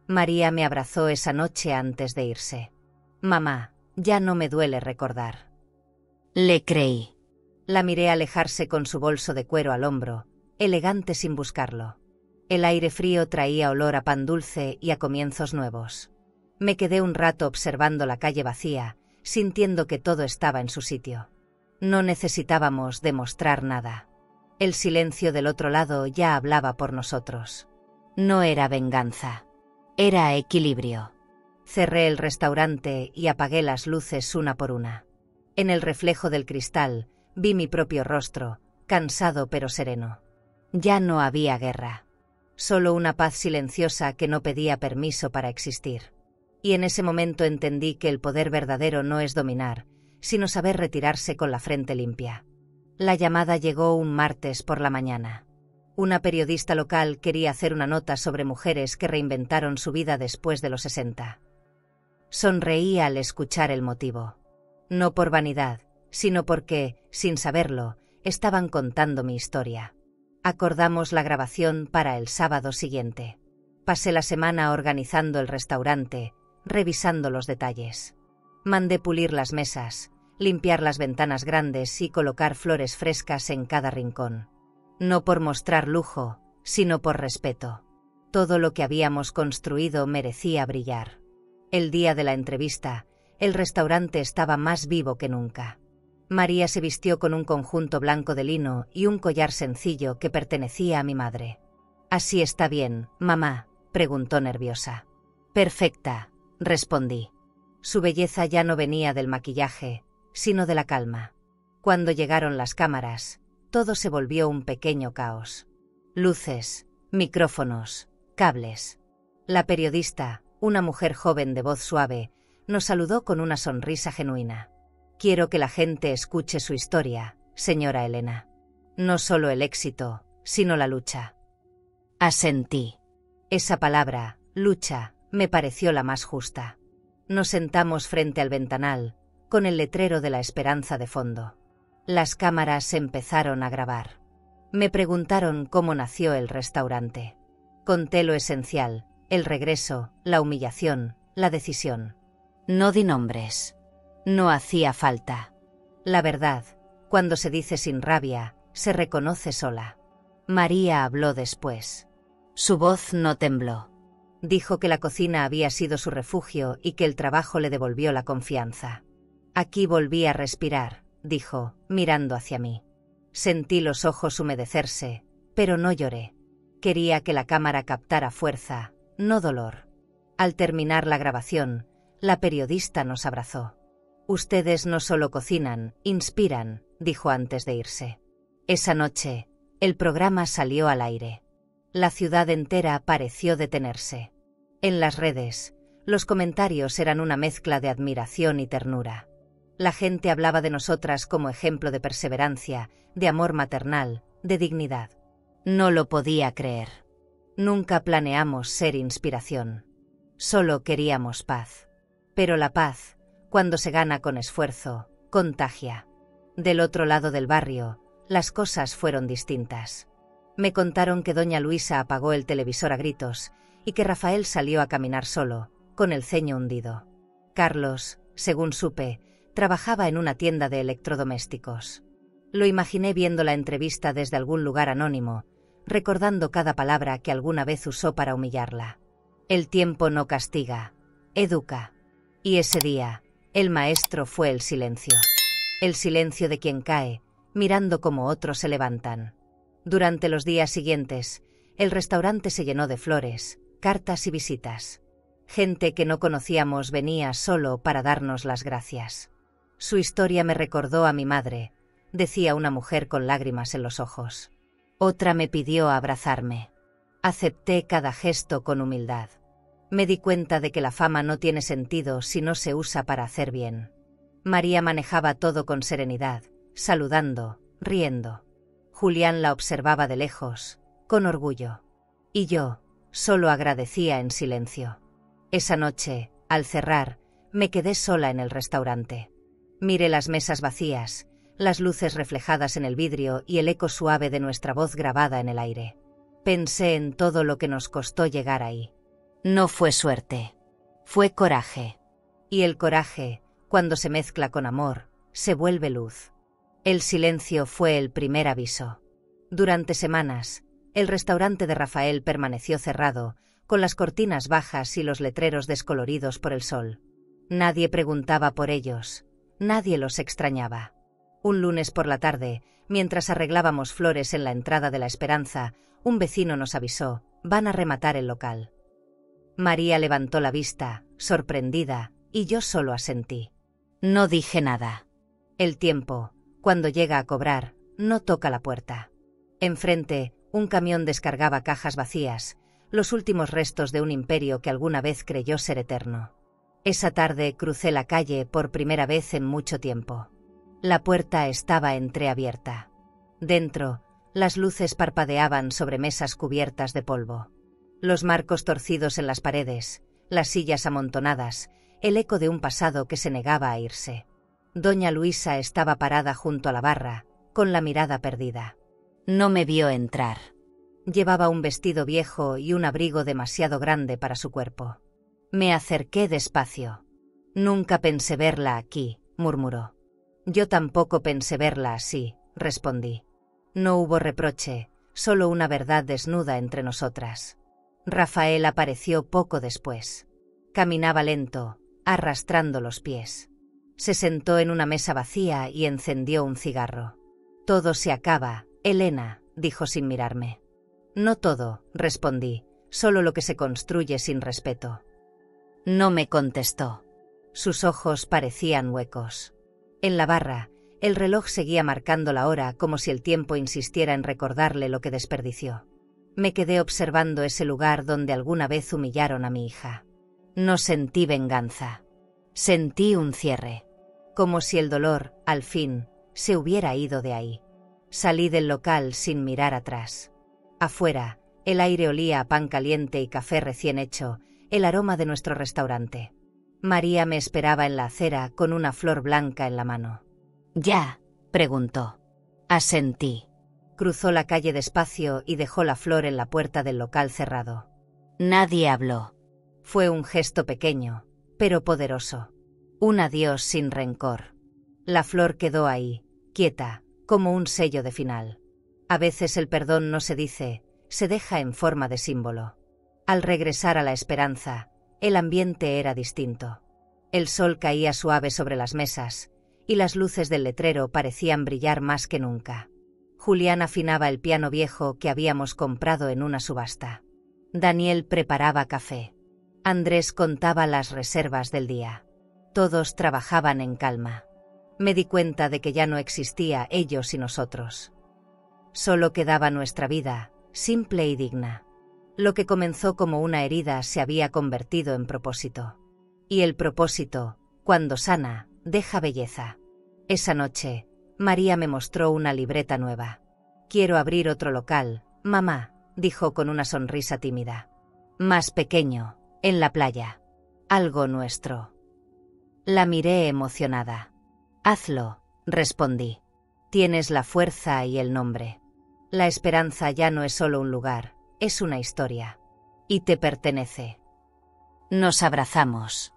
María me abrazó esa noche antes de irse. «Mamá, ya no me duele recordar». Le creí. La miré alejarse con su bolso de cuero al hombro, elegante sin buscarlo. El aire frío traía olor a pan dulce y a comienzos nuevos. Me quedé un rato observando la calle vacía, sintiendo que todo estaba en su sitio. No necesitábamos demostrar nada. El silencio del otro lado ya hablaba por nosotros. No era venganza. Era equilibrio. Cerré el restaurante y apagué las luces una por una. En el reflejo del cristal, vi mi propio rostro, cansado pero sereno. Ya no había guerra. Solo una paz silenciosa que no pedía permiso para existir. Y en ese momento entendí que el poder verdadero no es dominar, sino saber retirarse con la frente limpia. La llamada llegó un martes por la mañana. Una periodista local quería hacer una nota sobre mujeres que reinventaron su vida después de los 60. Sonreí al escuchar el motivo. No por vanidad, sino porque, sin saberlo, estaban contando mi historia. Acordamos la grabación para el sábado siguiente. Pasé la semana organizando el restaurante, revisando los detalles. Mandé pulir las mesas, limpiar las ventanas grandes y colocar flores frescas en cada rincón. No por mostrar lujo, sino por respeto. Todo lo que habíamos construido merecía brillar. El día de la entrevista, el restaurante estaba más vivo que nunca. María se vistió con un conjunto blanco de lino y un collar sencillo que pertenecía a mi madre. «¿Así está bien, mamá?», preguntó nerviosa. «Perfecta», respondí. Su belleza ya no venía del maquillaje, sino de la calma. Cuando llegaron las cámaras, todo se volvió un pequeño caos. Luces, micrófonos, cables. La periodista, una mujer joven de voz suave, nos saludó con una sonrisa genuina. «Quiero que la gente escuche su historia, señora Elena. No solo el éxito, sino la lucha». Asentí. Esa palabra, lucha, me pareció la más justa. Nos sentamos frente al ventanal, con el letrero de la esperanza de fondo. Las cámaras empezaron a grabar. Me preguntaron cómo nació el restaurante. Conté lo esencial, el regreso, la humillación, la decisión. No di nombres. No hacía falta. La verdad, cuando se dice sin rabia, se reconoce sola. María habló después. Su voz no tembló. Dijo que la cocina había sido su refugio y que el trabajo le devolvió la confianza. «Aquí volví a respirar», dijo, mirando hacia mí. Sentí los ojos humedecerse, pero no lloré. Quería que la cámara captara fuerza, no dolor. Al terminar la grabación, la periodista nos abrazó. «Ustedes no solo cocinan, inspiran», dijo antes de irse. Esa noche, El programa salió al aire. La ciudad entera pareció detenerse. En las redes, los comentarios eran una mezcla de admiración y ternura. La gente hablaba de nosotras como ejemplo de perseverancia, de amor maternal, de dignidad. No lo podía creer. Nunca planeamos ser inspiración. Solo queríamos paz. Pero la paz, cuando se gana con esfuerzo, contagia. Del otro lado del barrio, las cosas fueron distintas. Me contaron que doña Luisa apagó el televisor a gritos y que Rafael salió a caminar solo, con el ceño hundido. Carlos, según supe, trabajaba en una tienda de electrodomésticos. Lo imaginé viendo la entrevista desde algún lugar anónimo, recordando cada palabra que alguna vez usó para humillarla. El tiempo no castiga, educa. Y ese día, el maestro fue el silencio. El silencio de quien cae, mirando cómo otros se levantan. Durante los días siguientes, el restaurante se llenó de flores, cartas y visitas. Gente que no conocíamos venía solo para darnos las gracias. Su historia me recordó a mi madre, decía una mujer con lágrimas en los ojos. Otra me pidió abrazarme. Acepté cada gesto con humildad. Me di cuenta de que la fama no tiene sentido si no se usa para hacer bien. María manejaba todo con serenidad, saludando, riendo. Julián la observaba de lejos, con orgullo. Y yo, solo agradecía en silencio. Esa noche, al cerrar, me quedé sola en el restaurante. Miré las mesas vacías, las luces reflejadas en el vidrio y el eco suave de nuestra voz grabada en el aire. Pensé en todo lo que nos costó llegar ahí. No fue suerte, fue coraje. Y el coraje, cuando se mezcla con amor, se vuelve luz. El silencio fue el primer aviso. Durante semanas, el restaurante de Rafael permaneció cerrado, con las cortinas bajas y los letreros descoloridos por el sol. Nadie preguntaba por ellos, nadie los extrañaba. Un lunes por la tarde, mientras arreglábamos flores en la entrada de La Esperanza, un vecino nos avisó: van a rematar el local. María levantó la vista, sorprendida, y yo solo asentí. No dije nada. El tiempo, cuando llega a cobrar, no toca la puerta. Enfrente, un camión descargaba cajas vacías, los últimos restos de un imperio que alguna vez creyó ser eterno. Esa tarde crucé la calle por primera vez en mucho tiempo. La puerta estaba entreabierta. Dentro, las luces parpadeaban sobre mesas cubiertas de polvo. Los marcos torcidos en las paredes, las sillas amontonadas, el eco de un pasado que se negaba a irse. Doña Luisa estaba parada junto a la barra, con la mirada perdida. No me vio entrar. Llevaba un vestido viejo y un abrigo demasiado grande para su cuerpo. Me acerqué despacio. Nunca pensé verla aquí, murmuró. Yo tampoco pensé verla así, respondí. No hubo reproche, solo una verdad desnuda entre nosotras. Rafael apareció poco después. Caminaba lento, arrastrando los pies. Se sentó en una mesa vacía y encendió un cigarro. Todo se acaba, Elena, dijo sin mirarme. No todo, respondí, solo lo que se construye sin respeto. No me contestó. Sus ojos parecían huecos. En la barra, el reloj seguía marcando la hora como si el tiempo insistiera en recordarle lo que desperdició. Me quedé observando ese lugar donde alguna vez humillaron a mi hija. No sentí venganza. Sentí un cierre. Como si el dolor, al fin, se hubiera ido de ahí. Salí del local sin mirar atrás. Afuera, el aire olía a pan caliente y café recién hecho, el aroma de nuestro restaurante. María me esperaba en la acera con una flor blanca en la mano. ¿Ya?, preguntó. Asentí. Cruzó la calle despacio y dejó la flor en la puerta del local cerrado. Nadie habló. Fue un gesto pequeño, pero poderoso. Un adiós sin rencor. La flor quedó ahí, quieta, como un sello de final. A veces el perdón no se dice, se deja en forma de símbolo. Al regresar a La Esperanza, el ambiente era distinto. El sol caía suave sobre las mesas, y las luces del letrero parecían brillar más que nunca. Julián afinaba el piano viejo que habíamos comprado en una subasta. Daniel preparaba café. Andrés contaba las reservas del día. Todos trabajaban en calma. Me di cuenta de que ya no existía ellos y nosotros. Solo quedaba nuestra vida, simple y digna. Lo que comenzó como una herida se había convertido en propósito. Y el propósito, cuando sana, deja belleza. Esa noche, María me mostró una libreta nueva. «Quiero abrir otro local, mamá», dijo con una sonrisa tímida. «Más pequeño, en la playa. Algo nuestro». La miré emocionada. «Hazlo», respondí. «Tienes la fuerza y el nombre. La esperanza ya no es solo un lugar, es una historia. Y te pertenece». Nos abrazamos.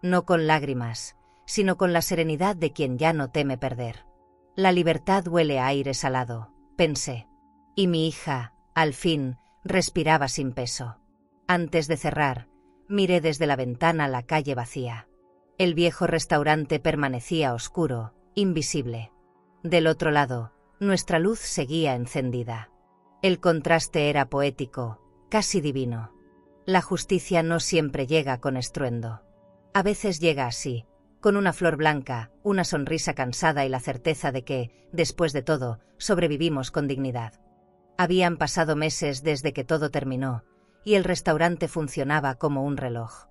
No con lágrimas, sino con la serenidad de quien ya no teme perder. La libertad huele a aire salado, pensé. Y mi hija, al fin, respiraba sin peso. Antes de cerrar, miré desde la ventana la calle vacía. El viejo restaurante permanecía oscuro, invisible. Del otro lado, nuestra luz seguía encendida. El contraste era poético, casi divino. La justicia no siempre llega con estruendo. A veces llega así, con una flor blanca, una sonrisa cansada y la certeza de que, después de todo, sobrevivimos con dignidad. Habían pasado meses desde que todo terminó, y el restaurante funcionaba como un reloj.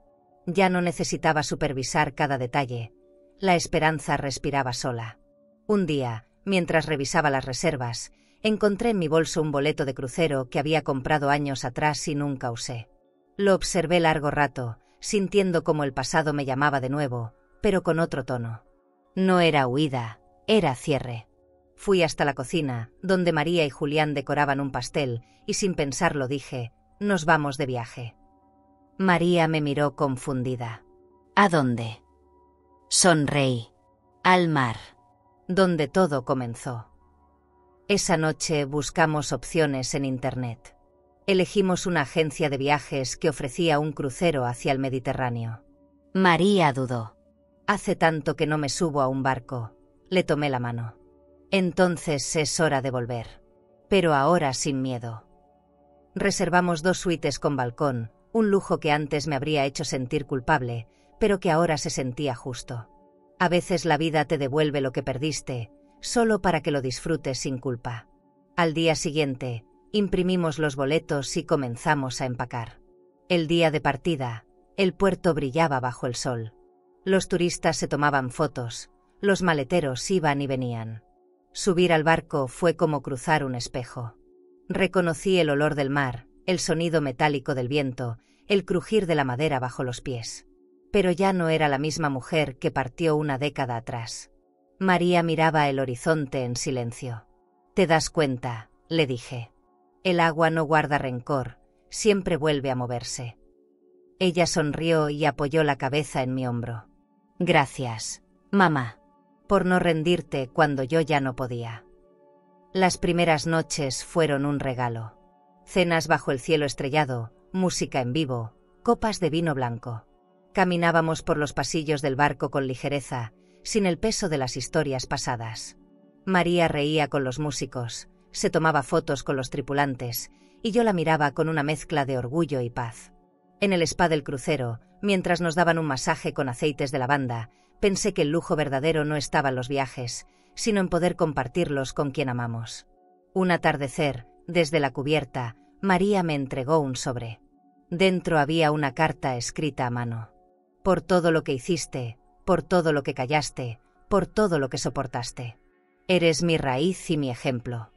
Ya no necesitaba supervisar cada detalle. La esperanza respiraba sola. Un día, mientras revisaba las reservas, encontré en mi bolso un boleto de crucero que había comprado años atrás y nunca usé. Lo observé largo rato, sintiendo como el pasado me llamaba de nuevo, pero con otro tono. No era huida, era cierre. Fui hasta la cocina, donde María y Julián decoraban un pastel, y sin pensarlo dije, «Nos vamos de viaje». María me miró confundida. «¿A dónde?» Sonreí. «Al mar», donde todo comenzó. Esa noche buscamos opciones en Internet. Elegimos una agencia de viajes que ofrecía un crucero hacia el Mediterráneo. María dudó. «Hace tanto que no me subo a un barco». Le tomé la mano. «Entonces es hora de volver. Pero ahora sin miedo». Reservamos 2 suites con balcón, un lujo que antes me habría hecho sentir culpable, pero que ahora se sentía justo. A veces la vida te devuelve lo que perdiste, solo para que lo disfrutes sin culpa. Al día siguiente, imprimimos los boletos y comenzamos a empacar. El día de partida, el puerto brillaba bajo el sol. Los turistas se tomaban fotos, los maleteros iban y venían. Subir al barco fue como cruzar un espejo. Reconocí el olor del mar, el sonido metálico del viento, el crujir de la madera bajo los pies. Pero ya no era la misma mujer que partió una década atrás. María miraba el horizonte en silencio. «¿Te das cuenta?», le dije. «El agua no guarda rencor, siempre vuelve a moverse». Ella sonrió y apoyó la cabeza en mi hombro. «Gracias, mamá, por no rendirte cuando yo ya no podía». Las primeras noches fueron un regalo. Cenas bajo el cielo estrellado, música en vivo, copas de vino blanco. Caminábamos por los pasillos del barco con ligereza, sin el peso de las historias pasadas. María reía con los músicos, se tomaba fotos con los tripulantes, y yo la miraba con una mezcla de orgullo y paz. En el spa del crucero, mientras nos daban un masaje con aceites de lavanda, pensé que el lujo verdadero no estaba en los viajes, sino en poder compartirlos con quien amamos. Un atardecer, desde la cubierta, María me entregó un sobre. Dentro había una carta escrita a mano. «Por todo lo que hiciste, por todo lo que callaste, por todo lo que soportaste. Eres mi raíz y mi ejemplo».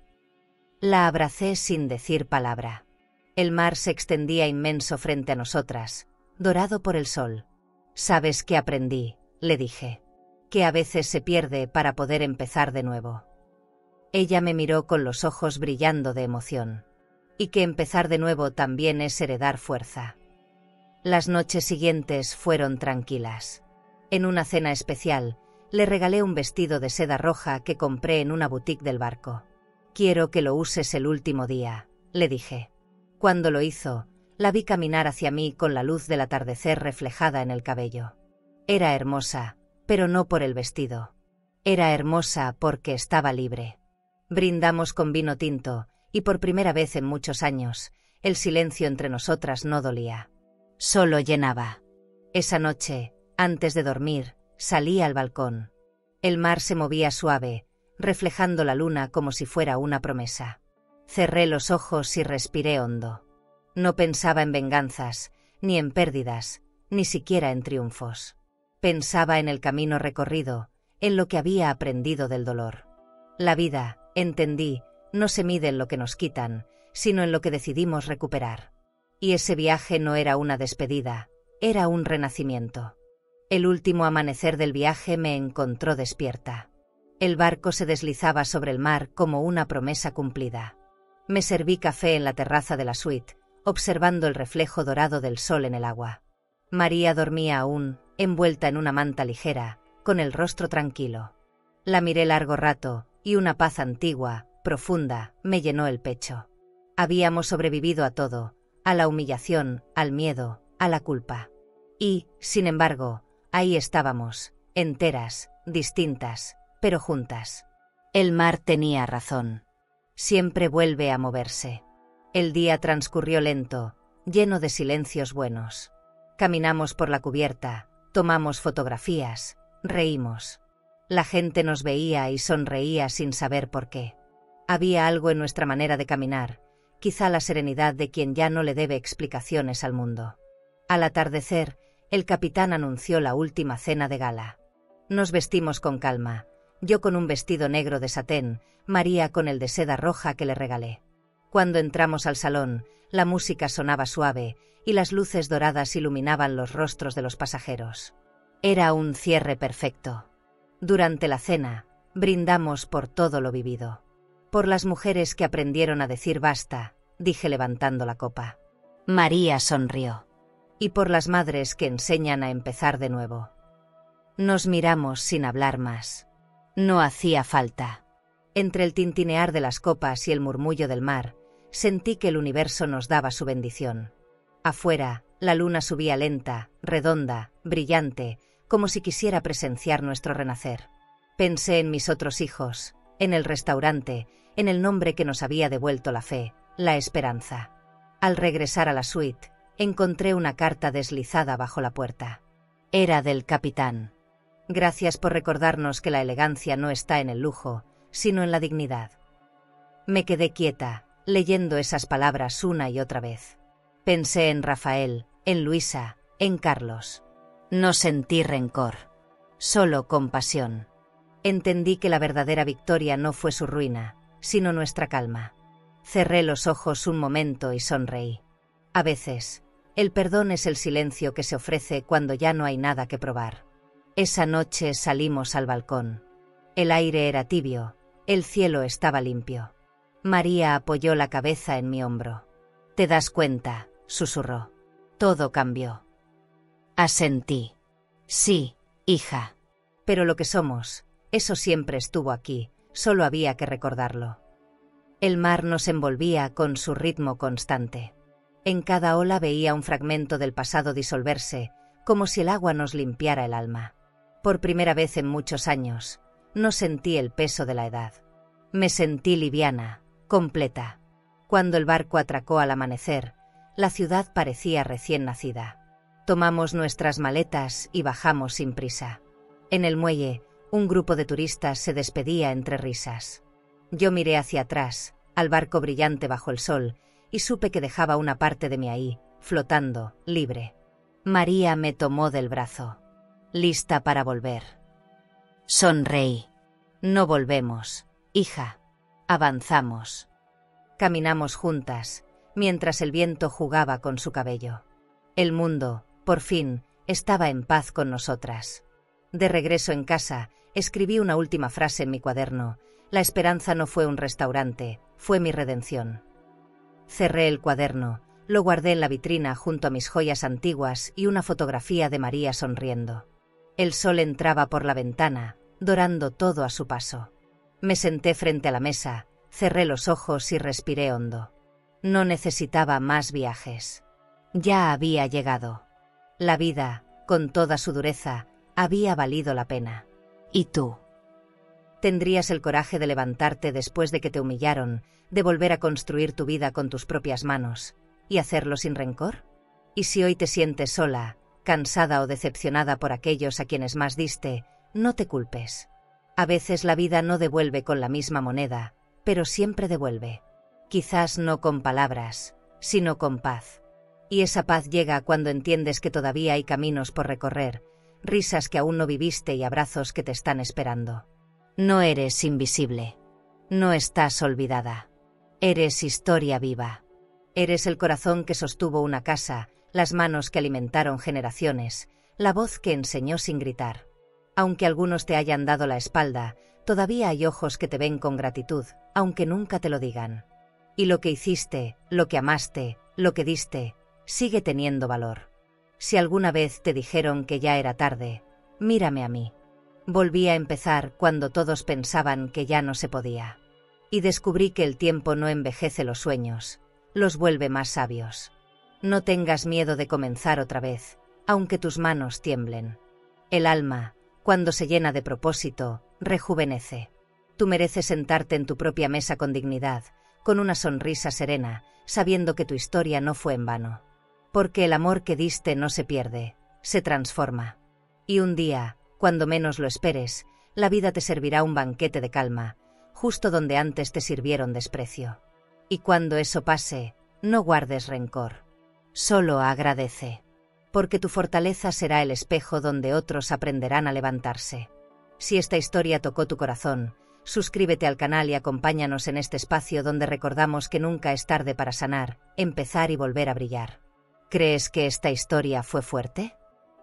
La abracé sin decir palabra. El mar se extendía inmenso frente a nosotras, dorado por el sol. «¿Sabes qué aprendí?», le dije. «Que a veces se pierde para poder empezar de nuevo». Ella me miró con los ojos brillando de emoción. «Y que empezar de nuevo también es heredar fuerza». Las noches siguientes fueron tranquilas. En una cena especial, le regalé un vestido de seda roja que compré en una boutique del barco. «Quiero que lo uses el último día», le dije. Cuando lo hizo, la vi caminar hacia mí con la luz del atardecer reflejada en el cabello. Era hermosa, pero no por el vestido. Era hermosa porque estaba libre. Brindamos con vino tinto, y por primera vez en muchos años, el silencio entre nosotras no dolía. Solo llenaba. Esa noche, antes de dormir, salí al balcón. El mar se movía suave, reflejando la luna como si fuera una promesa. Cerré los ojos y respiré hondo. No pensaba en venganzas, ni en pérdidas, ni siquiera en triunfos. Pensaba en el camino recorrido, en lo que había aprendido del dolor. La vida, entendí, no se mide en lo que nos quitan, sino en lo que decidimos recuperar. Y ese viaje no era una despedida, era un renacimiento. El último amanecer del viaje me encontró despierta. El barco se deslizaba sobre el mar como una promesa cumplida. Me serví café en la terraza de la suite, observando el reflejo dorado del sol en el agua. María dormía aún, envuelta en una manta ligera, con el rostro tranquilo. La miré largo rato, y una paz antigua, profunda, me llenó el pecho. Habíamos sobrevivido a todo, a la humillación, al miedo, a la culpa. Y, sin embargo, ahí estábamos, enteras, distintas, pero juntas. El mar tenía razón. Siempre vuelve a moverse. El día transcurrió lento, lleno de silencios buenos. Caminamos por la cubierta, tomamos fotografías, reímos. La gente nos veía y sonreía sin saber por qué. Había algo en nuestra manera de caminar, quizá la serenidad de quien ya no le debe explicaciones al mundo. Al atardecer, el capitán anunció la última cena de gala. Nos vestimos con calma, yo con un vestido negro de satén, María con el de seda roja que le regalé. Cuando entramos al salón, la música sonaba suave y las luces doradas iluminaban los rostros de los pasajeros. Era un cierre perfecto. Durante la cena, brindamos por todo lo vivido. Por las mujeres que aprendieron a decir basta, dije levantando la copa. María sonrió. Y por las madres que enseñan a empezar de nuevo. Nos miramos sin hablar más. No hacía falta. Entre el tintinear de las copas y el murmullo del mar, sentí que el universo nos daba su bendición. Afuera, la luna subía lenta, redonda, brillante, como si quisiera presenciar nuestro renacer. Pensé en mis otros hijos, en el restaurante, en el nombre que nos había devuelto la fe, la esperanza. Al regresar a la suite, encontré una carta deslizada bajo la puerta. Era del capitán. Gracias por recordarnos que la elegancia no está en el lujo, sino en la dignidad. Me quedé quieta, leyendo esas palabras una y otra vez. Pensé en Rafael, en Luisa, en Carlos. No sentí rencor, solo compasión. Entendí que la verdadera victoria no fue su ruina, sino nuestra calma. Cerré los ojos un momento y sonreí. A veces, el perdón es el silencio que se ofrece cuando ya no hay nada que probar. Esa noche salimos al balcón. El aire era tibio, el cielo estaba limpio. María apoyó la cabeza en mi hombro. «¿Te das cuenta?», susurró. «Todo cambió». Asentí. «Sí, hija. Pero lo que somos, eso siempre estuvo aquí, solo había que recordarlo». El mar nos envolvía con su ritmo constante. En cada ola veía un fragmento del pasado disolverse, como si el agua nos limpiara el alma. Por primera vez en muchos años, no sentí el peso de la edad. Me sentí liviana, completa. Cuando el barco atracó al amanecer, la ciudad parecía recién nacida. Tomamos nuestras maletas y bajamos sin prisa. En el muelle, un grupo de turistas se despedía entre risas. Yo miré hacia atrás, al barco brillante bajo el sol, y supe que dejaba una parte de mí ahí, flotando, libre. María me tomó del brazo. «Lista para volver». Sonreí. «No volvemos, hija. Avanzamos». Caminamos juntas, mientras el viento jugaba con su cabello. El mundo, por fin, estaba en paz con nosotras. De regreso en casa, escribí una última frase en mi cuaderno. La esperanza no fue un restaurante, fue mi redención. Cerré el cuaderno, lo guardé en la vitrina junto a mis joyas antiguas y una fotografía de María sonriendo. El sol entraba por la ventana, dorando todo a su paso. Me senté frente a la mesa, cerré los ojos y respiré hondo. No necesitaba más viajes. Ya había llegado. La vida, con toda su dureza, había valido la pena. ¿Y tú? ¿Tendrías el coraje de levantarte después de que te humillaron, de volver a construir tu vida con tus propias manos, y hacerlo sin rencor? ¿Y si hoy te sientes sola, cansada o decepcionada por aquellos a quienes más diste, no te culpes? A veces la vida no devuelve con la misma moneda, pero siempre devuelve. Quizás no con palabras, sino con paz. Y esa paz llega cuando entiendes que todavía hay caminos por recorrer, risas que aún no viviste y abrazos que te están esperando. No eres invisible. No estás olvidada. Eres historia viva. Eres el corazón que sostuvo una casa, las manos que alimentaron generaciones, la voz que enseñó sin gritar. Aunque algunos te hayan dado la espalda, todavía hay ojos que te ven con gratitud, aunque nunca te lo digan. Y lo que hiciste, lo que amaste, lo que diste, sigue teniendo valor. Si alguna vez te dijeron que ya era tarde, mírame a mí. Volví a empezar cuando todos pensaban que ya no se podía. Y descubrí que el tiempo no envejece los sueños, los vuelve más sabios. No tengas miedo de comenzar otra vez, aunque tus manos tiemblen. El alma, cuando se llena de propósito, rejuvenece. Tú mereces sentarte en tu propia mesa con dignidad, con una sonrisa serena, sabiendo que tu historia no fue en vano. Porque el amor que diste no se pierde, se transforma. Y un día, cuando menos lo esperes, la vida te servirá un banquete de calma, justo donde antes te sirvieron desprecio. Y cuando eso pase, no guardes rencor. Solo agradece. Porque tu fortaleza será el espejo donde otros aprenderán a levantarse. Si esta historia tocó tu corazón, suscríbete al canal y acompáñanos en este espacio donde recordamos que nunca es tarde para sanar, empezar y volver a brillar. ¿Crees que esta historia fue fuerte?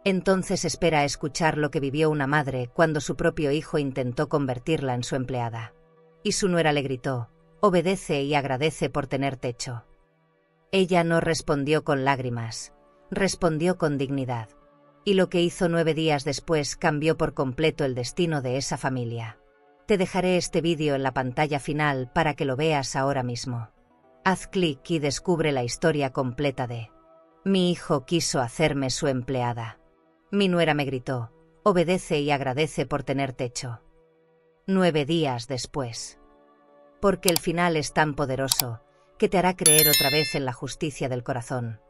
Entonces espera a escuchar lo que vivió una madre cuando su propio hijo intentó convertirla en su empleada. Y su nuera le gritó: obedece y agradece por tener techo. Ella no respondió con lágrimas, respondió con dignidad. Y lo que hizo 9 días después cambió por completo el destino de esa familia. Te dejaré este vídeo en la pantalla final para que lo veas ahora mismo. Haz clic y descubre la historia completa de: mi hijo quiso hacerme su empleada. Mi nuera me gritó: obedece y agradece por tener techo. 9 días después. Porque el final es tan poderoso, que te hará creer otra vez en la justicia del corazón.